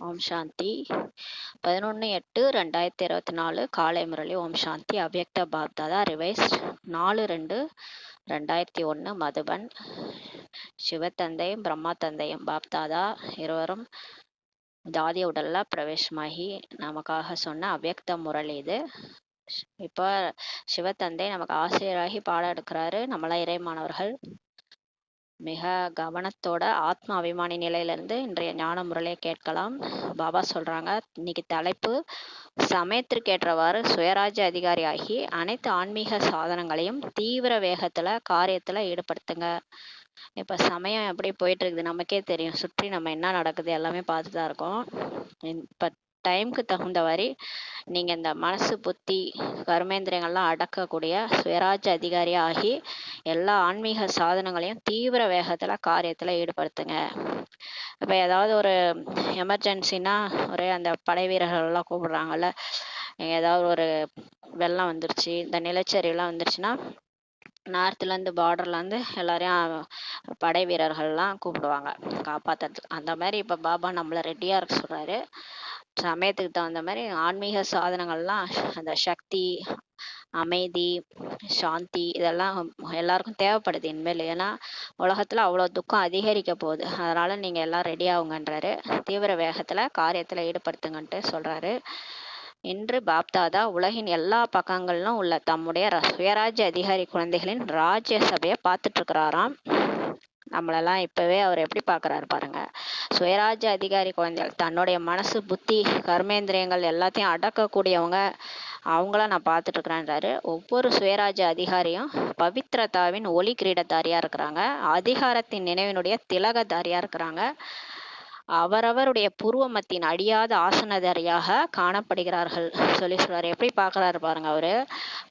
ஓம் சாந்தி. 11/8/2024 காலை முரளி. ஓம் சாந்தி. அவ்யக்த பாப்தாதா ரிவைஸ்ட் 4/2/2001 மதுபன். சிவத்தந்தையும் பிரம்மா தந்தையும் பாப்தாதா இருவரும் ஜாதிய உடல்ல பிரவேசமாகி நமக்காக சொன்ன அவ்யக்த முரளி இது. இப்போ சிவத்தந்தை நமக்கு ஆசிரியராகி பாடம் எடுக்கிறாரு. நம்மளாம் இறைமானவர்கள் மிக கவனத்தோட ஆத்ம அபிமானி நிலையிலிருந்து இன்றைய ஞான முறையை கேட்கலாம். பாபா சொல்றாங்க, இன்னைக்கு தலைப்பு சமயத்திற்கேற்றவாறு சுயராஜ்ய அதிகாரியாகி அனைத்து ஆன்மீக சாதனங்களையும் தீவிர வேகத்துல காரியத்துல ஈடுபடுத்துங்க. இப்ப சமயம் எப்படி போயிட்டு இருக்குது நமக்கே தெரியும். சுற்றி நம்ம என்ன நடக்குது எல்லாமே பார்த்துதான் இருக்கோம். இப்ப டைமுக்கு தகுந்த வரை நீங்க இந்த மனசு புத்தி கர்மேந்திரியங்கள்லாம் அடக்கக்கூடிய சுயராஜ்ய அதிகாரியா ஆகி எல்லா ஆன்மீக சாதனங்களையும் தீவிர வேகத்துல காரியத்துல ஈடுபடுத்துங்க. இப்ப ஏதாவது ஒரு எமர்ஜென்சினா ஒரே அந்த படை வீரர்கள் எல்லாம் கூப்பிடுறாங்கல்ல, ஏதாவது ஒரு வெள்ளம் வந்துருச்சு, இந்த நிலச்சரிவுலாம் வந்துருச்சுன்னா நார்த்ல இருந்து பார்டர்ல இருந்து எல்லாரையும் படை வீரர்கள்லாம் கூப்பிடுவாங்க காப்பாத்துறதுக்கு. அந்த மாதிரி இப்ப பாபா நம்மள ரெடியா இருக்க சொல்றாரு. சமயத்துக்கு தகுந்த மாதிரி ஆன்மீக சாதனங்கள்லாம் அந்த சக்தி, அமைதி, சாந்தி இதெல்லாம் எல்லாருக்கும் தேவைப்படுது இனிமேல். ஏன்னா உலகத்துல அவ்வளவு துக்கம் அதிகரிக்க போகுது. அதனால நீங்க எல்லாம் ரெடி ஆகுங்கன்றாரு. தீவிர வேகத்துல காரியத்துல ஈடுபடுத்துங்கன்ட்டு சொல்றாரு. இன்று பாப்தாதா உலகின் எல்லா பக்கங்களிலும் உள்ள தம்முடைய சுயராஜ்ய அதிகாரி குழந்தைகளின் ராஜ்ய சபையை பார்த்துட்டு இருக்கிறாராம். நம்மளெல்லாம் இப்பவே அவர் எப்படி பார்க்கறாரு பாருங்க. சுயராஜ்ய அதிகாரி குழந்தைகள் தன்னுடைய மனசு புத்தி கர்மேந்திரியங்கள் எல்லாத்தையும் அடக்கக்கூடியவங்க, அவங்கள நான் பார்த்துட்டு இருக்கிறேன்றாரு. ஒவ்வொரு சுயராஜ்ய அதிகாரியும் பவித்ரதாவின் ஒளி கிரீடதாரியா இருக்கிறாங்க. அதிகாரத்தின் நினைவினுடைய திலகதாரியா இருக்கிறாங்க. அவரவருடைய புருவமத்தின் அழியாத ஆசனதாரியாக காணப்படுகிறார்கள் சொல்லி சொல்றாரு. எப்படி பார்க்கறாரு பாருங்க அவரு.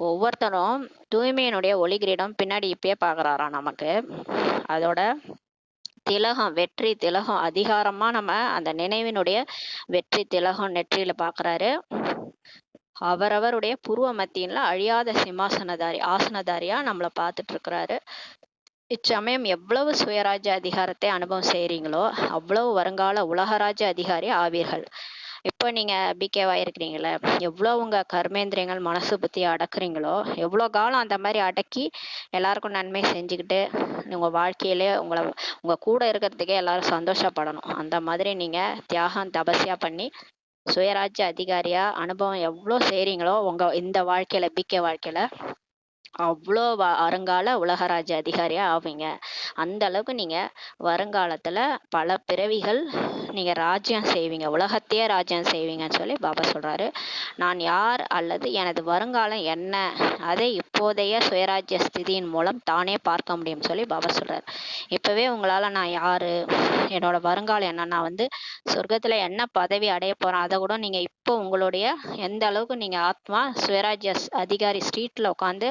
ஒவ்வொருத்தரும் தூய்மையினுடைய ஒளி கிரீடம் பின்னாடி இப்பயே பார்க்கறாராம் நமக்கு. அதோட திலகம், வெற்றி திலகம், அதிகாரமா நம்ம அந்த நினைவினுடைய வெற்றி திலகம் நெற்றியில பார்க்கறாரு. அவரவருடைய புருவ மத்தியில அழியாத சிம்மாசனதாரி ஆசனதாரியா நம்மளை பார்த்துட்டு இருக்கிறாரு. இச்சமயம் எவ்வளவு சுயராஜ்ய அதிகாரத்தை அனுபவம் செய்றீங்களோ அவ்வளவு வருங்கால உலகராஜ்ய அதிகாரி ஆவீர்கள். இப்போ நீங்க பிகேவா இருக்கிறீங்களே, எவ்வளோ உங்க கர்மேந்திரியங்கள் மனசு புத்தி அடக்குறீங்களோ, எவ்வளோ காலம் அந்த மாதிரி அடக்கி எல்லாருக்கும் நன்மை செஞ்சுக்கிட்டு உங்க வாழ்க்கையிலே உங்க கூட இருக்கிறதுக்கே எல்லாரும் சந்தோஷப்படணும். அந்த மாதிரி நீங்க தியாகம் தபஸ்யா பண்ணி சுயராஜ்ய அதிகாரியா அனுபவம் எவ்வளோ செய்றீங்களோ உங்க இந்த வாழ்க்கையில பிகே வாழ்க்கையில அவ்வளோ வருங்கால உலகராஜ்ய அதிகாரியா ஆவீங்க. அந்த அளவுக்கு நீங்க வருங்காலத்துல பல பிறவிகள் நீங்க ராஜ்யம் செய்வீங்க, உலகத்தையே ராஜ்யம் செய்வீங்கன்னு சொல்லி பாபா சொல்றாரு. நான் யார் அல்லது எனது வருங்காலம் என்ன, அதை இப்போதைய சுயராஜ்ய ஸ்திதியின் மூலம் தானே பார்க்க முடியும் சொல்லி பாபா சொல்றாரு. இப்பவே உங்களால நான் யாரு, என்னோட வருங்காலம் என்ன, நான் சொர்க்கத்துல என்ன பதவி அடைய போறேன், அதை கூட நீங்க இப்போ உங்களுடைய எந்த அளவுக்கு நீங்க ஆத்மா சுயராஜ்ய அதிகாரி ஸ்ட்ரீட்ல உட்காந்து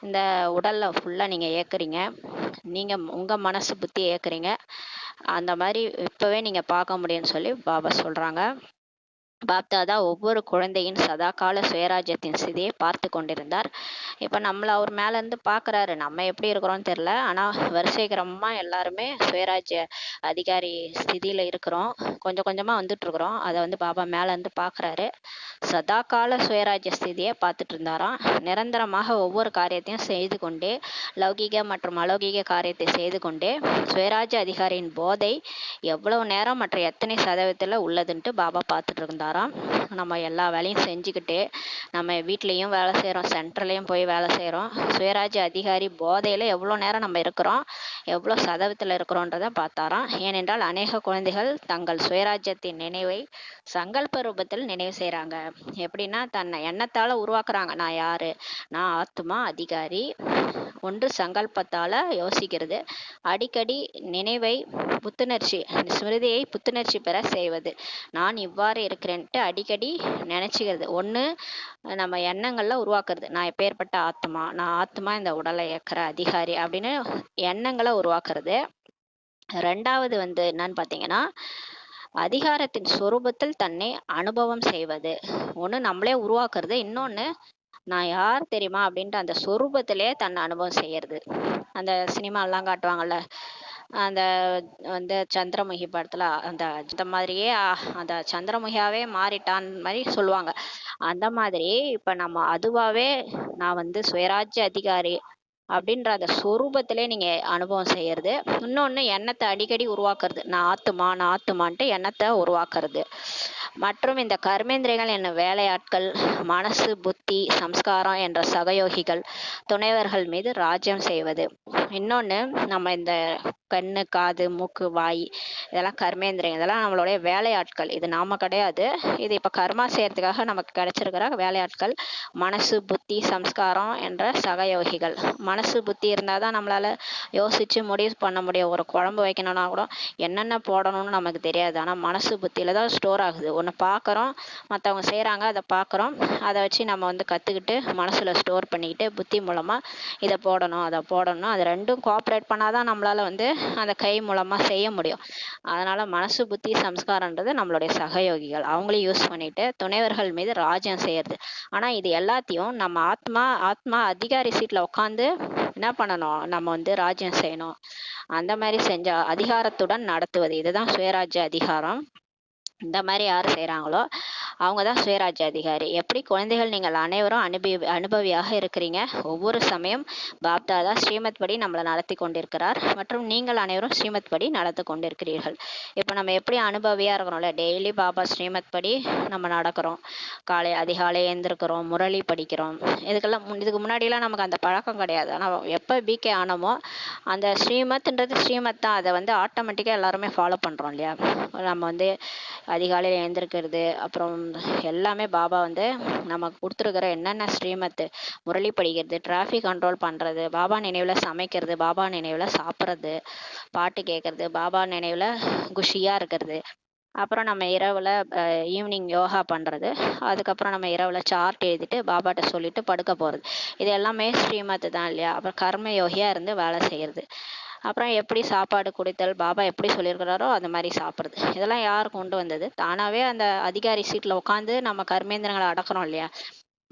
இந்த உடல்ல ஃபுல்லா நீங்க ஏக்குறீங்க, நீங்க உங்க மனசு புத்தி ஏக்குறீங்க, அந்த மாதிரி இப்பவே நீங்க பார்க்க முடியும்னு சொல்லி பாபா சொல்றாங்க. பாப்தாதா ஒவ்வொரு குழந்தையின் சதாகால சுயராஜ்யத்தின் ஸ்திதியை பார்த்து கொண்டிருந்தார். இப்ப நம்மள அவர் மேல இருந்து பாக்குறாரு. நம்ம எப்படி இருக்கிறோம்னு தெரியல, ஆனா வரிசை கிரமமா எல்லாருமே சுயராஜ்ய அதிகாரி ஸ்திதியில இருக்கிறோம். கொஞ்சம் கொஞ்சமா வந்துட்டு இருக்கிறோம். அதை பாபா மேல இருந்து பாக்குறாரு. சதாகால சுயராஜ்ய ஸ்திதியை பார்த்துட்டு இருந்தாராம். நிரந்தரமாக ஒவ்வொரு காரியத்தையும் செய்து கொண்டே, லௌகிக மற்றும் அலௌகிக காரியத்தை செய்து கொண்டே சுயராஜ்ய அதிகாரியின் போதை எவ்வளவு நேரம் மற்ற எத்தனை சதவீதத்துல உள்ளதுன்ட்டு பாபா பார்த்துட்டு இருந்தாராம். நம்ம எல்லா வேலையும் செஞ்சுக்கிட்டே நம்ம வீட்லயும் வேலை செய்யறோம், சென்ட்ரலையும் போய் வேலை செய்யறோம். சுயராஜ்ய அதிகாரி போதையில எவ்வளவு நேரம் நம்ம இருக்கிறோம், எவ்வளவு சதவீதத்துல இருக்கிறோன்றத பார்த்தாராம். ஏனென்றால் அநேக குழந்தைகள் தங்கள் சுயராஜ்யத்தின் நினைவை சங்கல்ப ரூபத்தில் நினைவு செய்யறாங்க. எப்படின்னா தன்னை எண்ணத்தால உருவாக்குறாங்க. நான் யாரு, நான் ஆத்மா அதிகாரி. ஒன்று சங்கல்பத்தால யோசிக்கிறது, அடிக்கடி நினைவை புத்துணர்ச்சி ஸ்மிருதியை புத்துணர்ச்சி பெற செய்வது. நான் இவ்வாறு இருக்கிறேன்ட்டு அடிக்கடி நினைச்சுக்கிறது. ஒண்ணு நம்ம எண்ணங்கள்ல உருவாக்குறது, நான் எப்பேற்பட்ட ஆத்மா, நான் ஆத்மா இந்த உடலை இயக்குற அதிகாரி அப்படின்னு எண்ணங்களை உருவாக்குறது. ரெண்டாவது என்னன்னு பாத்தீங்கன்னா அதிகாரத்தின் சொரூபத்தில் தன்னை அனுபவம் செய்வது. ஒண்ணு நம்மளே உருவாக்குறது, இன்னொன்னு நான் யார் தெரியுமா அப்படின்ட்டு அந்த சொரூபத்திலே தன்னை அனுபவம் செய்யறது. அந்த சினிமா எல்லாம் காட்டுவாங்கல்ல, அந்த வந்து சந்திரமுகி படத்துல அந்த அந்த மாதிரியே அந்த சந்திரமுகியாவே மாறிட்டான் மாதிரி சொல்லுவாங்க. அந்த மாதிரி இப்ப நம்ம அதுவாவே நான் வந்து சுயராஜ்ய அதிகாரி அப்படின்ற அந்த சொரூபத்திலே நீங்க அனுபவம் செய்யறது. இன்னொன்னு எண்ணத்தை அடிக்கடி உருவாக்குறது. நான் ஆத்துமான்ட்டு எண்ணத்தை உருவாக்குறது. மற்றும் இந்த கர்மேந்திரியங்கள் என்ன வேலையாட்கள், மனசு, புத்தி, சம்ஸ்காரம் என்ற சகயோகிகள், துணைவர்கள் மீது ராஜ்யம் செய்வது. இன்னொன்னு, நம்ம இந்த கண்ணு, காது, மூக்கு, வாய் இதெல்லாம் கர்மேந்திரியம். இதெல்லாம் நம்மளுடைய வேலையாட்கள். இது நாம கிடையாது. இது இப்ப கர்மா செய்யறதுக்காக நமக்கு கிடைச்சிருக்கிற வேலையாட்கள். மனசு, புத்தி, சம்ஸ்காரம் என்ற சகயோகிகள். மனசு, புத்தி இருந்தாதான் நம்மளால யோசிச்சு முடிவு பண்ண முடியும். ஒரு குழம்பு வைக்கணும்னா கூட என்னென்ன போடணும்னு நமக்கு தெரியாது. ஆனா மனசு புத்தியில தான் ஸ்டோர் ஆகுது. ஒன்று பார்க்குறோம், மற்றவங்க செய்கிறாங்க, அதை பார்க்குறோம், அதை வச்சு நம்ம வந்து கற்றுக்கிட்டு மனசில் ஸ்டோர் பண்ணிக்கிட்டு புத்தி மூலமாக இதை போடணும் அதை போடணும், அது ரெண்டும் கோஆப்ரேட் பண்ணாதான் நம்மளால் வந்து அந்த கை மூலமாக செய்ய முடியும். அதனால் மனசு, புத்தி, சம்ஸ்காரன்றது நம்மளுடைய சகயோகிகள். அவங்களையும் யூஸ் பண்ணிட்டு துணைவர்கள் மீது ராஜ்யம் செய்யறது. ஆனால் இது எல்லாத்தையும் நம்ம ஆத்மா அதிகாரி சீட்டில் உட்காந்து என்ன பண்ணணும், நம்ம வந்து ராஜ்யம் செய்யணும். அந்த மாதிரி செஞ்ச அதிகாரத்துடன் நடத்துவது, இதுதான் சுயராஜ்ய அதிகாரம். இந்த மாதிரி யார் செய்கிறாங்களோ அவங்க தான் சுயராஜ்ய அதிகாரி. எப்படி குழந்தைகள் நீங்கள் அனைவரும் அனுபவியாக இருக்கிறீங்க. ஒவ்வொரு சமயம் பாப்தாதா ஸ்ரீமத் படி நம்மளை நடத்தி கொண்டிருக்கிறார் மற்றும் நீங்கள் அனைவரும் ஸ்ரீமத் படி நடந்து கொண்டிருக்கிறீர்கள். இப்போ நம்ம எப்படி அனுபவியாக இருக்கிறோம்ல, டெய்லி பாபா ஸ்ரீமத் படி நம்ம நடக்கிறோம். அதிகாலை எழுந்திருக்கிறோம், முரளி படிக்கிறோம். இதுக்கு முன்னாடியெல்லாம் நமக்கு அந்த பழக்கம் கிடையாது. ஆனால் எப்போ பிகே ஆனமோ அந்த ஸ்ரீமத்ன்றது ஸ்ரீமத் தான். அதை வந்து ஆட்டோமேட்டிக்காக எல்லாருமே ஃபாலோ பண்ணுறோம் இல்லையா. நம்ம வந்து அதிகாலையில் எழுந்திருக்கிறது, அப்புறம் எல்லாமே பாபா வந்து நமக்கு கொடுத்துருக்கிற என்னென்ன ஸ்ரீமத்து, முரளி படிக்கிறது, டிராஃபிக் கண்ட்ரோல் பண்ணுறது, பாபா நினைவில் சமைக்கிறது, பாபா நினைவில் சாப்பிட்றது, பாட்டு கேட்கறது, பாபா நினைவில் குஷியாக இருக்கிறது. அப்புறம் நம்ம இரவில் ஈவினிங் யோகா பண்ணுறது, அதுக்கப்புறம் நம்ம இரவில் சார்ட் எழுதிட்டு பாபாட்ட சொல்லிட்டு படுக்க போகிறது. இது எல்லாமே ஸ்ரீமத்து தான் இல்லையா. அப்புறம் கர்ம யோகியாக இருந்து வேலை செய்கிறது. அப்புறம் எப்படி சாப்பாடு கொடுத்தல், பாபா எப்படி சொல்லியிருக்கிறாரோ அந்த மாதிரி சாப்பிட்றது. இதெல்லாம் யார் கொண்டு வந்தது? தானாகவே அந்த அதிகாரி சீட்டில் உட்காந்து நம்ம கர்மேந்திரங்களை அடக்கிறோம் இல்லையா.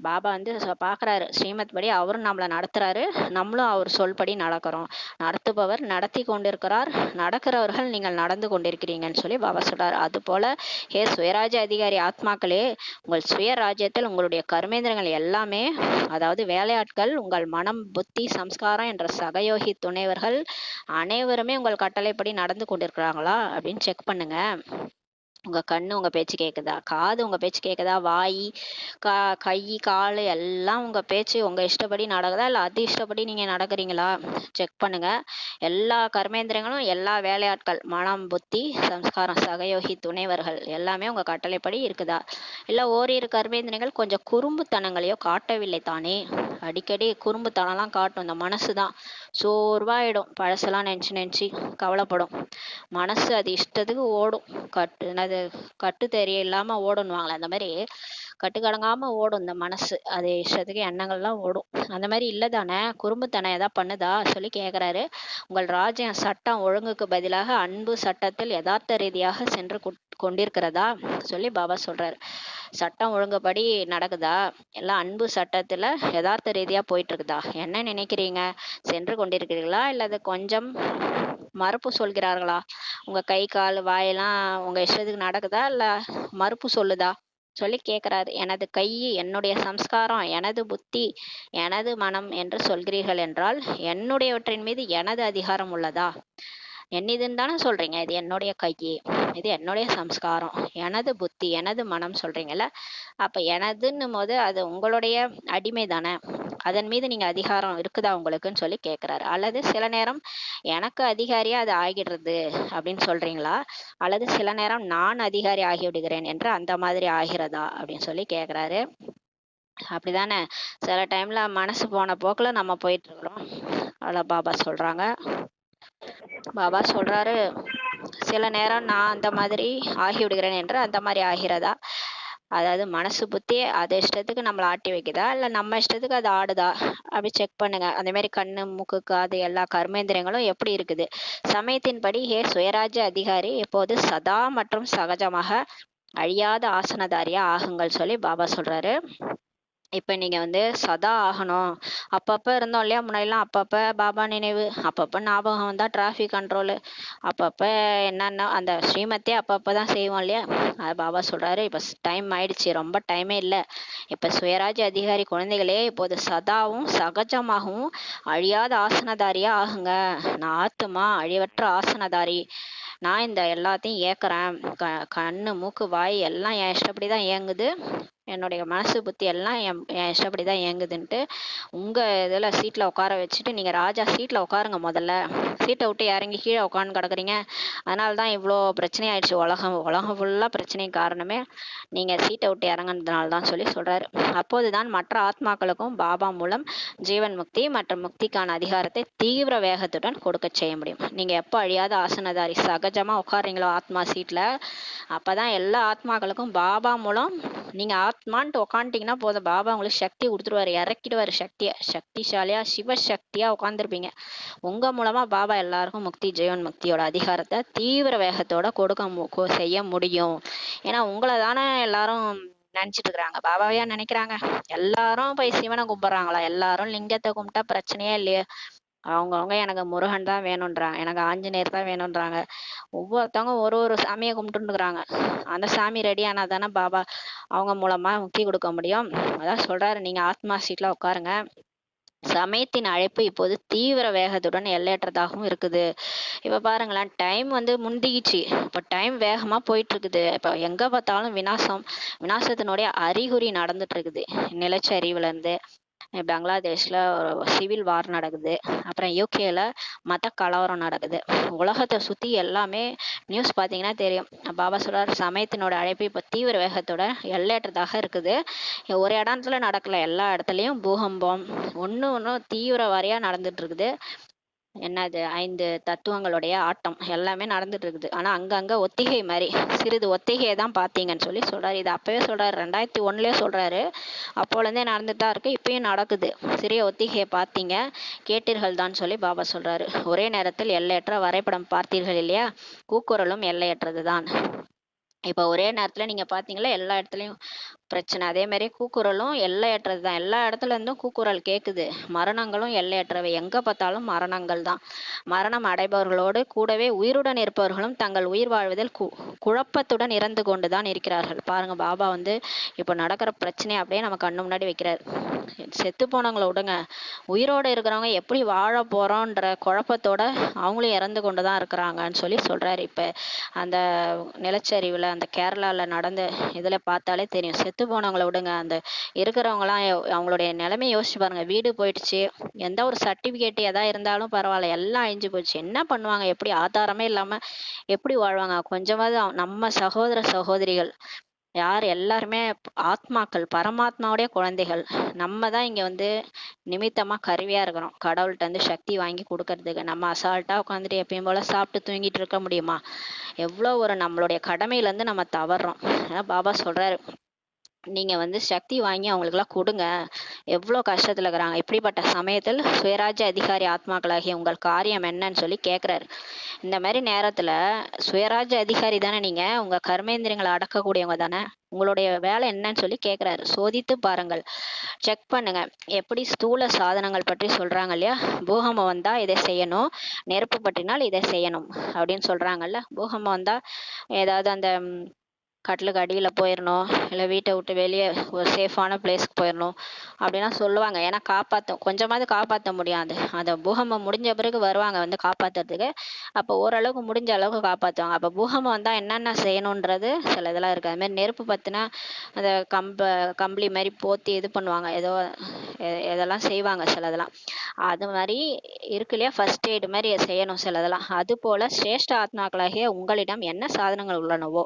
பாபா வந்து பார்க்குறாரு, ஸ்ரீமத் படி அவரும் நம்மளை நடத்துகிறாரு, நம்மளும் அவர் சொல்படி நடக்கிறோம். நடத்துபவர் நடத்தி கொண்டிருக்கிறார், நடக்கிறவர்கள் நீங்கள் நடந்து கொண்டிருக்கிறீங்கன்னு சொல்லி பாபா சொல்கிறார். அதுபோல் ஹே சுயராஜ்ய அதிகாரி ஆத்மாக்களே, உங்கள் சுயராஜ்யத்தில் உங்களுடைய கர்மேந்திரங்கள் எல்லாமே, அதாவது வேலையாட்கள், உங்கள் மனம், புத்தி, சம்ஸ்காரம் என்ற சகயோகி துணைவர்கள் அனைவருமே உங்கள் கட்டளைப்படி நடந்து கொண்டிருக்கிறாங்களா அப்படின்னு செக் பண்ணுங்க. உங்கள் கண்ணு உங்கள் பேச்சு கேட்குதா, காது உங்கள் பேச்சு கேட்குதா, வாய், கை, கால் எல்லாம் உங்கள் பேச்சு உங்கள் இஷ்டப்படி நடக்குதா, இல்லை அது இஷ்டப்படி நீங்கள் நடக்கிறீங்களா செக் பண்ணுங்கள். எல்லா கர்மேந்திரங்களும், எல்லா வேலையாட்கள், மனம், புத்தி, சம்ஸ்காரம், சகயோகி துணைவர்கள் எல்லாமே உங்கள் கட்டளைப்படி இருக்குதா. இல்லை ஓரிரு கர்மேந்திரங்கள் கொஞ்சம் குறும்புத்தனங்களையோ காட்டவில்லை தானே. அடிக்கடி குறும்புத்தனம்லாம் காட்டும். இந்த மனசு தான் சோர்வாயிடும், பழசெல்லாம் நினச்சி கவலைப்படும். மனசு அது இஷ்டத்துக்கு ஓடும். கட்டு தெரியலாமல் ஓடணுவாங்களே, அந்த மாதிரி கட்டுக்கடங்காமல் ஓடும் இந்த மனசு. அது இஷ்டத்துக்கு எண்ணங்கள்லாம் ஓடும். அந்த மாதிரி இல்லை தானே. குறும்புத்தனம் எதாவது பண்ணுதா சொல்லி கேட்குறாரு. உங்கள் ராஜ்யம் சட்டம் ஒழுங்குக்கு பதிலாக அன்பு சட்டத்தில் யதார்த்த ரீதியாக சென்று கொண்டிருக்கிறதா சொல்லி பாபா சொல்றாரு. சட்டம் ஒழுங்குபடி நடக்குதா, எல்லாம் அன்பு சட்டத்துல யதார்த்த ரீதியா போயிட்டு இருக்குதா, என்ன நினைக்கிறீங்க, சென்று கொண்டிருக்கிறீர்களா, இல்லது கொஞ்சம் மறுப்பு சொல்கிறார்களா, உங்க கை கால் வாயெல்லாம் உங்க இஷ்டத்துக்கு நடக்குதா இல்ல மறுப்பு சொல்லுதா சொல்லி கேட்கிறாரு. எனது கை, என்னுடைய சம்ஸ்காரம், எனது புத்தி, எனது மனம் என்று சொல்கிறீர்கள் என்றால் என்னுடையவற்றின் மீது எனது அதிகாரம் உள்ளதா. என்னதுன்னு தானே சொல்றீங்க. இது என்னுடைய கை, இது என்னுடைய சம்ஸ்காரம், எனது புத்தி, எனது மனம் சொல்றீங்கல்ல. அப்ப எனதுன்னும் போது அது உங்களுடைய அடிமை தானே. அதன் மீது நீங்க அதிகாரம் இருக்குதா உங்களுக்குன்னு சொல்லி கேட்கிறாரு. அல்லது சில நேரம் எனக்கு அதிகாரியா அது ஆகிடுறது அப்படின்னு சொல்றீங்களா, அல்லது சில நேரம் நான் அதிகாரி ஆகிவிடுகிறேன் என்று அந்த மாதிரி ஆகிறதா அப்படின்னு சொல்லி கேட்கிறாரு. அப்படிதானே. சில டைம்ல மனசு போன போக்குல நம்ம போயிட்டு இருக்கிறோம். அவ்வளோ பாபா சொல்றாங்க. பாபா சொல்றாரு, சில நேரம் நான் அந்த மாதிரி ஆகிவிடுகிறேன் என்று அந்த மாதிரி ஆகிறதா. அதாவது மனசு புத்தி அது இஷ்டத்துக்கு நம்மளை ஆட்டி வைக்குதா, இல்லை நம்ம இஷ்டத்துக்கு அது ஆடுதா அப்படி செக் பண்ணுங்க. அதே மாதிரி கண்ணு, மூக்கு, காது எல்லா கர்மேந்திரங்களும் எப்படி இருக்குது. சமயத்தின்படி ஹே சுயராஜ்ய அதிகாரி இப்போது சதா மற்றும் சகஜமாக அழியாத ஆசனதாரியா ஆகுங்கள் சொல்லி பாபா சொல்றாரு. இப்ப நீங்க வந்து சதா ஆகணும். அப்பப்ப இருந்தோம் இல்லையா? முன்னாடிலாம் அப்பப்ப பாபா நினைவு, அப்பப்ப ஞாபகம் வந்தா டிராஃபிக் கண்ட்ரோலு, அப்பப்ப என்னன்னா அந்த ஸ்ரீமத்தே அப்பப்ப தான் செய்வோம் இல்லையா? அது பாபா சொல்றாரு, "இப்ப டைம் ஆயிடுச்சு. ரொம்ப டைமே இல்ல. இப்ப சுயராஜ்ய அதிகாரி குழந்தைகளே, இப்போது சதாவும் சகஜமாகவும் அழியாத ஆசனதாரியா ஆகுங்க. நான் ஆத்துமா, அழிவற்ற ஆசனதாரி. நான் இந்த எல்லாத்தையும் ஏக்குறேன். கண்ணு, மூக்கு, வாய் எல்லாம் என் இஷ்டப்படி தான் இயங்குது. என்னுடைய மனசு, புத்தி எல்லாம் என் இஷ்டப்படி தான் இயங்குதுன்ட்டு, உங்க இதுல சீட்ல உட்கார வச்சுட்டு, நீங்க ராஜா சீட்ல உட்காருங்க முதல்ல. சீட்ட விட்டு இறங்கி கீழ உட்கார்ந்து கிடக்குறீங்க. அதனால தான் இவ்ளோ பிரச்சனை ஆயிடுச்சு. உலகம் உலகம் ஃபுல்லா பிரச்சனைக்கு காரணமே நீங்க சீட்ட விட்டு இறங்குனதுனால தான் சொல்லி சொல்றாரு. அப்போதுதான் மற்ற ஆத்மாக்களுக்கும் பாபா மூலம் ஜீவன் முக்தி மற்றும் முக்திக்கான அதிகாரத்தை தீவிர வேகத்துடன் கொடுக்கச் செய்ய முடியும். நீங்க எப்ப அழியாத ஆசனதாரி சகஜமா உட்கார்றீங்களோ ஆத்மா சீட்ல, அப்பதான் எல்லா ஆத்மாக்களுக்கும் பாபா மூலம் நீங்க ஆத்மான்ட்டு உக்காந்துட்டீங்கன்னா போதும், பாபா உங்களுக்கு சக்தி கொடுத்துருவாரு, இறக்கிடுவாரு சக்திய. சக்திசாலியா சிவசக்தியா உட்காந்துருப்பீங்க. உங்க மூலமா பாபா எல்லாருக்கும் முக்தி, ஜீவன் முக்தியோட அதிகாரத்தை தீவிர வேகத்தோட செய்ய முடியும். ஏன்னா உங்களை தானே எல்லாரும் நினைச்சிட்டு இருக்கிறாங்க. பாபாவையா நினைக்கிறாங்க? எல்லாரும் போய் சிவனை கும்பிடுறாங்களா? எல்லாரும் லிங்கத்தை கும்பிட்டா பிரச்சனையே இல்லையே. அவங்கவங்க எனக்கு முருகன் தான் வேணும்ன்றாங்க, எனக்கு ஆஞ்சநேயர் தான் வேணும்ன்றாங்க. ஒவ்வொருத்தவங்க ஒரு ஒரு சாமியை கும்பிட்டுருக்குறாங்க. அந்த சாமி ரெடி ஆனா தானே பாபா அவங்க மூலமா முக்தி கொடுக்க முடியும். அதான் சொல்றாரு, நீங்க ஆத்மா சீட்ல உட்காருங்க. சமயத்தின் அழைப்பு இப்போது தீவிர வேகத்துடன் எல்லையற்றதாகவும் இருக்குது. இப்ப பாருங்களேன், டைம் வந்து முந்திக்கிச்சு. இப்ப டைம் வேகமா போயிட்டு இருக்குது. இப்ப எங்க பார்த்தாலும் விநாசம், விநாசத்தினுடைய அறிகுறி நடந்துட்டு இருக்குது. நிலச்சரிவுல இருந்து பங்களாதேஷ்ல ஒரு சிவில் வார் நடக்குது. அப்புறம் யூகேல மத கலவரம் நடக்குது. உலகத்தை சுத்தி எல்லாமே நியூஸ் பார்த்தீங்கன்னா தெரியும். பாபா சொல்றாரு, சமயத்தினோட அழைப்பு இப்ப தீவிர வேகத்தோட எல்லையற்றதாக இருக்குது. ஒரு இடத்துல நடக்கல, எல்லா இடத்துலயும் பூகம்பம் ஒண்ணு ஒண்ணும் தீவிர வாரியா நடந்துட்டு இருக்குது. என்னது 5 தத்துவங்களுடைய ஆட்டம் எல்லாமே நடந்துட்டு இருக்குது. ஆனா அங்கங்க ஒத்திகை மாதிரி சிறிது ஒத்திகையை தான் பார்த்தீங்கன்னு சொல்லி சொல்றாரு. இது அப்பவே சொல்றாரு, 2001லயே சொல்றாரு. அப்போலேருந்தே நடந்துட்டு தான் இருக்கு, இப்பயும் நடக்குது. சிறிய ஒத்திகையை பார்த்தீங்க, கேட்டீர்கள் தான் சொல்லி பாபா சொல்றாரு. ஒரே நேரத்தில் எல்லையற்ற வரைபடம் பார்த்தீர்கள் இல்லையா? கூக்குரலும் எல்லையற்றது தான். இப்ப ஒரே நேரத்துல நீங்க பாத்தீங்களா, எல்லா இடத்துலயும் பிரச்சனை. அதே மாதிரி கூக்குரலும் எல்லையற்றது தான். எல்லா இடத்துல இருந்தும் கூக்குரல் கேக்குது. மரணங்களும் எல்லையற்றவை. எங்க பார்த்தாலும் மரணங்கள் தான். மரணம் அடைபவர்களோடு கூடவே உயிருடன் இருப்பவர்களும் தங்கள் உயிர் வாழ்வதில் குழப்பத்துடன் இறந்து கொண்டுதான் இருக்கிறார்கள். பாருங்க, பாபா வந்து இப்ப நடக்கிற பிரச்சனையை அப்படியே நம்ம கண்ணு முன்னாடி வைக்கிறாரு. செத்து போனவங்களை விடுங்க, உயிரோட இருக்கிறவங்க எப்படி வாழ போறோன்ற குழப்பத்தோட அவங்களும் இறந்து கொண்டுதான் இருக்கிறாங்கன்னு சொல்லி சொல்றாரு. இப்ப அந்த நிலச்சரிவுல அந்த கேரளால நடந்த இதுல பார்த்தாலே தெரியும். செத்து போனவங்களை விடுங்க, அந்த இருக்கிறவங்கலாம் அவங்களுடைய நிலைமை யோசிச்சு பாருங்க. வீடு போயிடுச்சு, எந்த ஒரு சர்டிபிகேட் எதா இருந்தாலும் பரவாயில்ல, எல்லாம் அழிஞ்சு போச்சு. என்ன பண்ணுவாங்க? எப்படி ஆதாரமே இல்லாம எப்படி வாழ்வாங்க? கொஞ்சமாவது நம்ம சகோதர சகோதரிகள் யார் எல்லாருமே ஆத்மாக்கள், பரமாத்மாவுடைய குழந்தைகள். நம்ம தான் இங்க வந்து நிமித்தமா கருவியா இருக்கிறோம், கடவுள்கிட்ட இருந்து சக்தி வாங்கி கொடுக்கறதுக்கு. நம்ம அசால்ட்டா உட்காந்துட்டு எப்பயும் போல சாப்பிட்டு தூங்கிட்டு இருக்க முடியுமா? எவ்வளோ ஒரு நம்மளுடைய கடமையில இருந்து நம்ம தவறுறோம். அதான் பாபா சொல்றாரு, நீங்க வந்து சக்தி வாங்கி அவங்களுக்கெல்லாம் கொடுங்க. எவ்வளோ கஷ்டத்துல இருக்கிறாங்க. இப்படிப்பட்ட சமயத்தில் சுயராஜ்ய அதிகாரி ஆத்மாக்களாகிய உங்கள் காரியம் என்னன்னு சொல்லி கேட்கிறாரு. இந்த மாதிரி நேரத்துல சுயராஜ்ய அதிகாரி தானே நீங்க, உங்க கர்மேந்திரியங்களை அடக்கக்கூடியவங்க தானே, உங்களுடைய வேலை என்னன்னு சொல்லி கேட்கிறாரு. சோதித்து பாருங்கள், செக் பண்ணுங்க. எப்படி ஸ்தூல சாதனங்கள் பற்றி சொல்றாங்க இல்லையா? பூகம்பம் வந்தா இதை செய்யணும், நெருப்பு பற்றினால் இதை செய்யணும் அப்படின்னு சொல்றாங்கல்ல. பூகம்பம் வந்தா ஏதாவது அந்த கட்டிலுக்கு அடியில போயிடணும், இல்லை வீட்டை விட்டு வெளியே ஒரு சேஃபான பிளேஸ்க்கு போயிடணும் அப்படிலாம் சொல்லுவாங்க. ஏன்னா கொஞ்சமாவது காப்பாற்ற முடியாது. அந்த பூகம்பம் முடிஞ்ச பிறகு வருவாங்க வந்து காப்பாத்துறதுக்கு. அப்போ ஓரளவுக்கு முடிஞ்ச அளவுக்கு காப்பாற்றுவாங்க. அப்போ பூகம்பம் வந்தால் என்னென்ன செய்யணுன்றது சில இதெல்லாம் இருக்குது. அது மாதிரி நெருப்பு பற்றினா அந்த கம்பளி மாதிரி போத்தி இது பண்ணுவாங்க, ஏதோ இதெல்லாம் செய்வாங்க சிலதெல்லாம். அது மாதிரி இருக்கு இல்லையா, ஃபர்ஸ்ட் எய்டு மாதிரி செய்யணும் சிலதெல்லாம். அது போல சிரேஷ்ட ஆத்மாக்களாகிய உங்களிடம் என்ன சாதனங்கள் உள்ளனவோ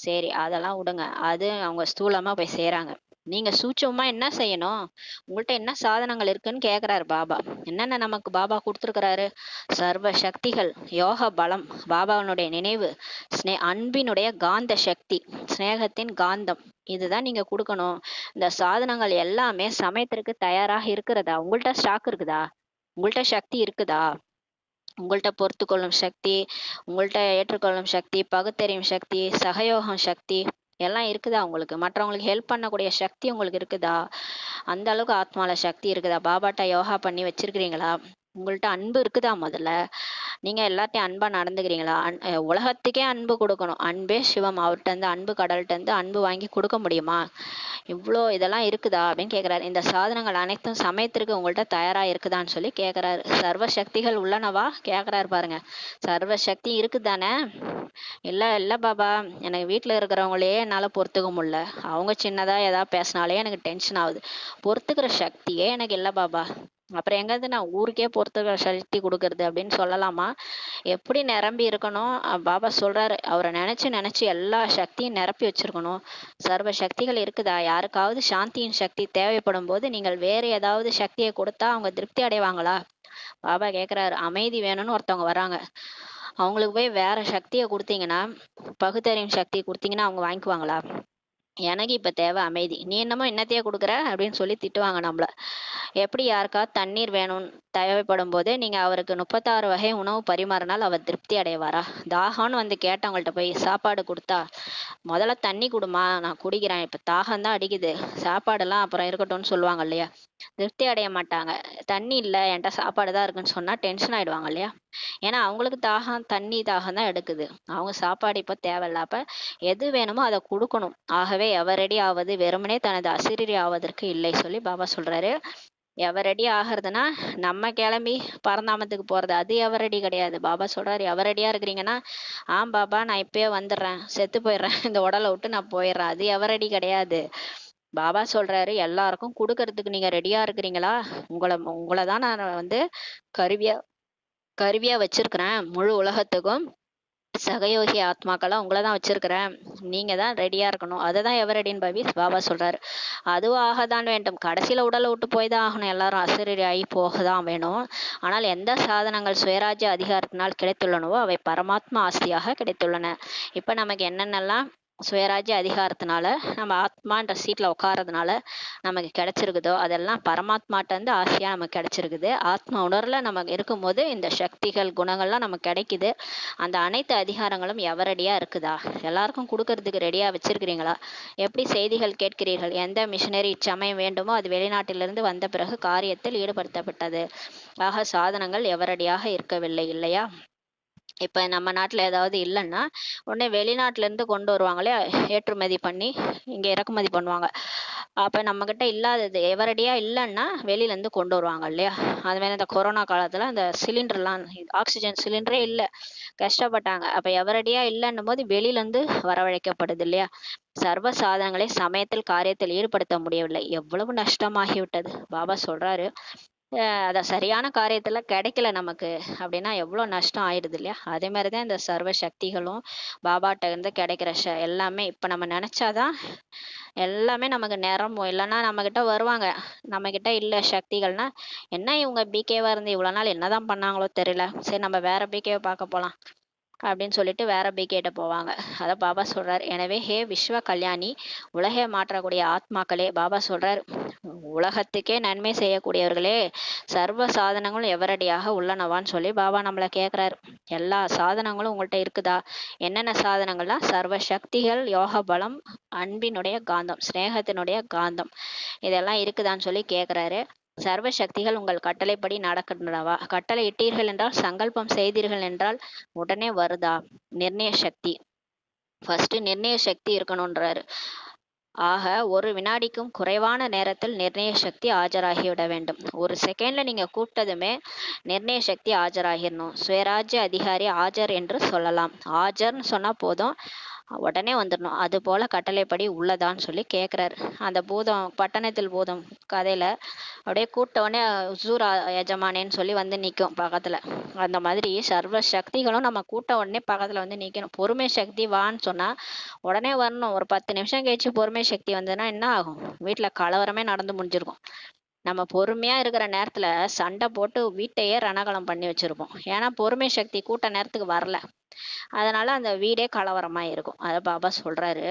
சரி அதெல்லாம் விடுங்க, அது அவங்க ஸ்தூலமா போய் செய்யறாங்க. நீங்க சூட்சமா என்ன செய்யணும்? உங்கள்ட்ட என்ன சாதனங்கள் இருக்குன்னு கேக்குறாரு பாபா. என்னென்ன நமக்கு பாபா கொடுத்துருக்கிறாரு? சர்வ சக்திகள், யோக பலம், பாபாவனுடைய நினைவு, அன்பினுடைய காந்த சக்தி, சிநேகத்தின் காந்தம், இதுதான் நீங்க கொடுக்கணும். இந்த சாதனங்கள் எல்லாமே சமயத்திற்கு தயாராக இருக்கிறதா? உங்கள்ட்ட ஸ்டாக் இருக்குதா? உங்கள்ட்ட சக்தி இருக்குதா? உங்கள்ட்ட பொறுத்து கொள்ளும் சக்தி, உங்கள்ட்ட ஏற்றுக்கொள்ளும் சக்தி, பகுத்தறியும் சக்தி, சகயோகம் சக்தி எல்லாம் இருக்குதா உங்களுக்கு? மற்றவங்களுக்கு ஹெல்ப் பண்ணக்கூடிய சக்தி உங்களுக்கு இருக்குதா? அந்த அளவுக்கு ஆத்மால சக்தி இருக்குதா? பாபாட்ட யோகா பண்ணி வச்சிருக்கிறீங்களா? உங்கள்ட்ட அன்பு இருக்குதா முதல்ல? நீங்க எல்லார்ட்டயும் அன்பா நடந்துக்கிறீங்களா? உலகத்துக்கே அன்பு குடுக்கணும். அன்பே சிவம். அவர்ட்டருந்து அன்பு கடல்ட்டருந்து அன்பு வாங்கி குடுக்க முடியுமா? இவ்ளோ இதெல்லாம் இருக்குதா? அப்படின்னு கேட்கிறாரு. இந்த சாதனங்கள் அனைத்தும் சமயத்திற்கு உங்கள்ட்ட தயாரா இருக்குதான்னு சொல்லி கேட்கிறாரு. சர்வ சக்திகள் உள்ளனவா? கேட்கிறாரு பாருங்க. சர்வ சக்தி இருக்குதானே? இல்ல இல்ல பாபா, எனக்கு வீட்ல இருக்கிறவங்களையே என்னால பொறுத்துக்க முடியல. அவங்க சின்னதா ஏதாவது பேசினாலே எனக்கு டென்ஷன் ஆகுது. பொறுத்துக்கிற சக்தியே எனக்கு இல்ல பாபா. அப்புறம் எங்கேருந்து நான் ஊருக்கே பொறுத்துக்கிற சக்தி கொடுக்கறது அப்படின்னு சொல்லலாமா? எப்படி நிரம்பி இருக்கணும்? பாபா சொல்றாரு, அவரை நினைச்சு நினைச்சு எல்லா சக்தியும் நிரப்பி வச்சிருக்கணும். சர்வ சக்திகள் இருக்குதா? யாருக்காவது சாந்தியின் சக்தி தேவைப்படும் போது நீங்கள் வேற ஏதாவது சக்தியை கொடுத்தா அவங்க திருப்தி அடைவாங்களா? பாபா கேக்குறாரு, அமைதி வேணும்னு ஒருத்தவங்க வராங்க. அவங்களுக்கு போய் வேற சக்தியை கொடுத்தீங்கன்னா, பகுத்தறியும் சக்தியை கொடுத்தீங்கன்னா அவங்க வாங்கிக்குவாங்களா? எனக்கு இப்ப தேவை அமைதி. நீ என்னமோ என்னத்தையே கொடுக்குற அப்படின்னு சொல்லி திட்டுவாங்க நம்மள. எப்படி யாருக்காவது தண்ணீர் வேணும்னு தேவைப்படும் போது நீங்க அவருக்கு 36 வகை உணவு பரிமாறினால் அவர் திருப்தி அடைவாரா? தாகம்னு வந்து கேட்டவங்கள்ட்ட போய் சாப்பாடு கொடுத்தா, முதல்ல தண்ணி குடுமா, நான் குடிக்கிறேன், இப்ப தாகம் தான் அடிக்குது, சாப்பாடெல்லாம் அப்புறம் இருக்கட்டும்னு சொல்லுவாங்க இல்லையா? திருப்தி அடைய மாட்டாங்க. தண்ணி இல்ல, என்கிட்ட சாப்பாடு தான் இருக்குன்னு சொன்னா டென்ஷன் ஆயிடுவாங்க இல்லையா? ஏன்னா அவங்களுக்கு தாகம், தண்ணி தாகம் தான் எடுக்குது. அவங்க சாப்பாடு இப்ப தேவையில்ல. அப்ப எது வேணுமோ அதை கொடுக்கணும். ஆகவே எவரடி ஆவது வெறுமனே தனது அசிரீரி ஆவதற்கு இல்லை சொல்லி பாபா சொல்றாரு. எவரடி ஆகிறதுனா நம்ம கிளம்பி பரந்தாமத்துக்கு போறது, அது எவரடி கிடையாது. பாபா சொல்றாரு, எவரடியா இருக்கிறீங்கன்னா, பாபா நான் இப்பயே வந்துடுறேன், செத்து போயிடுறேன், இந்த உடலை விட்டு நான் போயிடுறேன், அது எவரடி கிடையாது. பாபா சொல்றாரு, எல்லாருக்கும் கொடுக்கறதுக்கு நீங்க ரெடியா இருக்கிறீங்களா? உங்களை உங்களை தான் நான் வந்து கருவியா கருவியா வச்சிருக்கிறேன். முழு உலகத்துக்கும் சகயோகி ஆத்மாக்களா உங்களை தான் வச்சிருக்கிறேன். நீங்க தான் ரெடியா இருக்கணும். அதுதான் எவரடின்னு பாபா சொல்றாரு. அதுவாக தான் வேண்டும். கடைசியில உடலை விட்டு போய் தான் ஆகணும். எல்லாரும் அசரீரி ஆகி போக தான் வேணும். ஆனால் எந்த சாதனங்கள் சுயராஜ்ய அதிகாரத்தினால் கிடைத்துள்ளனவோ அவை பரமாத்மா ஆஸ்தியாக கிடைத்துள்ளன. இப்ப நமக்கு என்னென்னலாம் சுயராஜ்ய அதிகாரத்தினால நம்ம ஆத்மான்ற சீட்ல உட்கார்றதுனால நமக்கு கிடைச்சிருக்குதோ அதெல்லாம் பரமாத்மாட்ட இருந்து ஆசையா நமக்கு கிடைச்சிருக்குது. ஆத்மா உணர்வுல நமக்கு இருக்கும்போது இந்த சக்திகள் குணங்கள்லாம் நமக்கு கிடைக்குது. அந்த அனைத்து அதிகாரங்களும் எவரடியா இருக்குதா? எல்லாருக்கும் கொடுக்கறதுக்கு ரெடியா வச்சிருக்கிறீங்களா? எப்படி செய்திகள் கேட்கிறீர்கள்? எந்த மிஷினரி இச்சமயம் வேண்டுமோ அது வெளிநாட்டிலிருந்து வந்த பிறகு காரியத்தில் ஈடுபடுத்தப்பட்டது. ஆக சாதனங்கள் எவரடியாக இருக்கவில்லை இல்லையா? இப்ப நம்ம நாட்டுல ஏதாவது இல்லைன்னா உடனே வெளிநாட்டுல இருந்து கொண்டு வருவாங்களே, ஏற்றுமதி பண்ணி இங்க இறக்குமதி பண்ணுவாங்க. அப்ப நம்ம கிட்ட இல்லாதது எவரடியா இல்லைன்னா வெளியில இருந்து கொண்டு வருவாங்க இல்லையா? அது மாதிரி இந்த கொரோனா காலத்துல அந்த சிலிண்டர்லாம், ஆக்சிஜன் சிலிண்டரே இல்லை, கஷ்டப்பட்டாங்க. அப்ப எவரடியா இல்லைன்னும் போது வெளியில இருந்து வரவழைக்கப்படுது இல்லையா? சர்வ சாதனங்களை சமயத்தில் காரியத்தில் ஈடுபடுத்த முடியவில்லை. எவ்வளவு நஷ்டமாகிவிட்டது. பாபா சொல்றாரு, அத சரியான காரியத்துல கிடைக்கல நமக்கு அப்படின்னா எவ்வளவு நஷ்டம் ஆயிடுது இல்லையா? அதே மாதிரிதான் இந்த சர்வ சக்திகளும் பாபாட்ட இருந்து கிடைக்கிற எல்லாமே இப்ப நம்ம நினைச்சாதான் எல்லாமே நமக்கு நிரம்பும். இல்லைன்னா நம்ம கிட்ட வருவாங்க, நம்ம கிட்ட இல்ல சக்திகள்னா, என்ன இவங்க பிகேவா இருந்து இவ்வளவு நாள் என்னதான் பண்ணாங்களோ தெரியல, சரி நம்ம வேற பிகேவை பார்க்க போலாம் அப்படின்னு சொல்லிட்டு வேற பிகேட்ட போவாங்க. அத பாபா சொல்றாரு. எனவே ஹே விஸ்வ கல்யாணி, உலகை மாற்றக்கூடிய ஆத்மாக்களே, பாபா சொல்றாரு, உலகத்துக்கே நன்மை செய்யக்கூடியவர்களே, சர்வ சாதனங்களும் எவரடியாக உள்ளனவான்னு சொல்லி பாபா நம்மள கேக்குறாரு. எல்லா சாதனங்களும் உங்கள்ட்ட இருக்குதா? என்னென்ன சாதனங்கள்னா சர்வ சக்திகள், யோக பலம், அன்பினுடைய காந்தம், சிநேகத்தினுடைய காந்தம், இதெல்லாம் இருக்குதான்னு சொல்லி கேக்குறாரு. சர்வ சக்திகள் உங்கள் கட்டளைப்படி நடக்கின்றனவா? கட்டளை இட்டீர்கள் என்றால், சங்கல்பம் செய்தீர்கள் என்றால் உடனே வருதா? நிர்ணய சக்தி ஃபர்ஸ்ட் நிர்ணய சக்தி இருக்கணும்ன்றாரு. ஆக ஒரு வினாடிக்கும் குறைவான நேரத்தில் நிர்ணய சக்தி ஆஜராகிவிட வேண்டும். ஒரு செகண்ட்ல நீங்க கூப்பிட்டதுமே நிர்ணய சக்தி ஆஜராகிடணும். சுயராஜ்ய அதிகாரி ஆஜர் என்று சொல்லலாம். ஆஜர்னு சொன்னா போதும், உடனே வந்துடணும். அது போல கட்டளைப்படி உள்ளதான்னு சொல்லி கேக்குறாரு. அந்த பூதம், பட்டணத்தில் பூதம் கதையில அப்படியே கூப்பிட்ட உடனே ஹுசூர் எஜமானேன்னு சொல்லி வந்து நிற்கும் பக்கத்துல. அந்த மாதிரி சர்வ சக்திகளும் நம்ம கூட்ட உடனே பக்கத்துல வந்து நிக்கணும். பொறுமை சக்தி வான்னு சொன்னா உடனே வரணும். ஒரு 10 நிமிஷம் கழிச்சு பொறுமை சக்தி வந்ததுன்னா என்ன ஆகும்? வீட்டுல கலவரமே நடந்து முடிஞ்சிருக்கும். நம்ம பொறுமையா இருக்கிற நேரத்துல சண்டை போட்டு வீட்டையே ரணகலம் பண்ணி வச்சிருப்போம். ஏன்னா பொறுமை சக்தி கூட்ட நேரத்துக்கு வரல. அதனால அந்த வீடே கலவரமா இருக்கும். அத பாபா சொல்றாரு.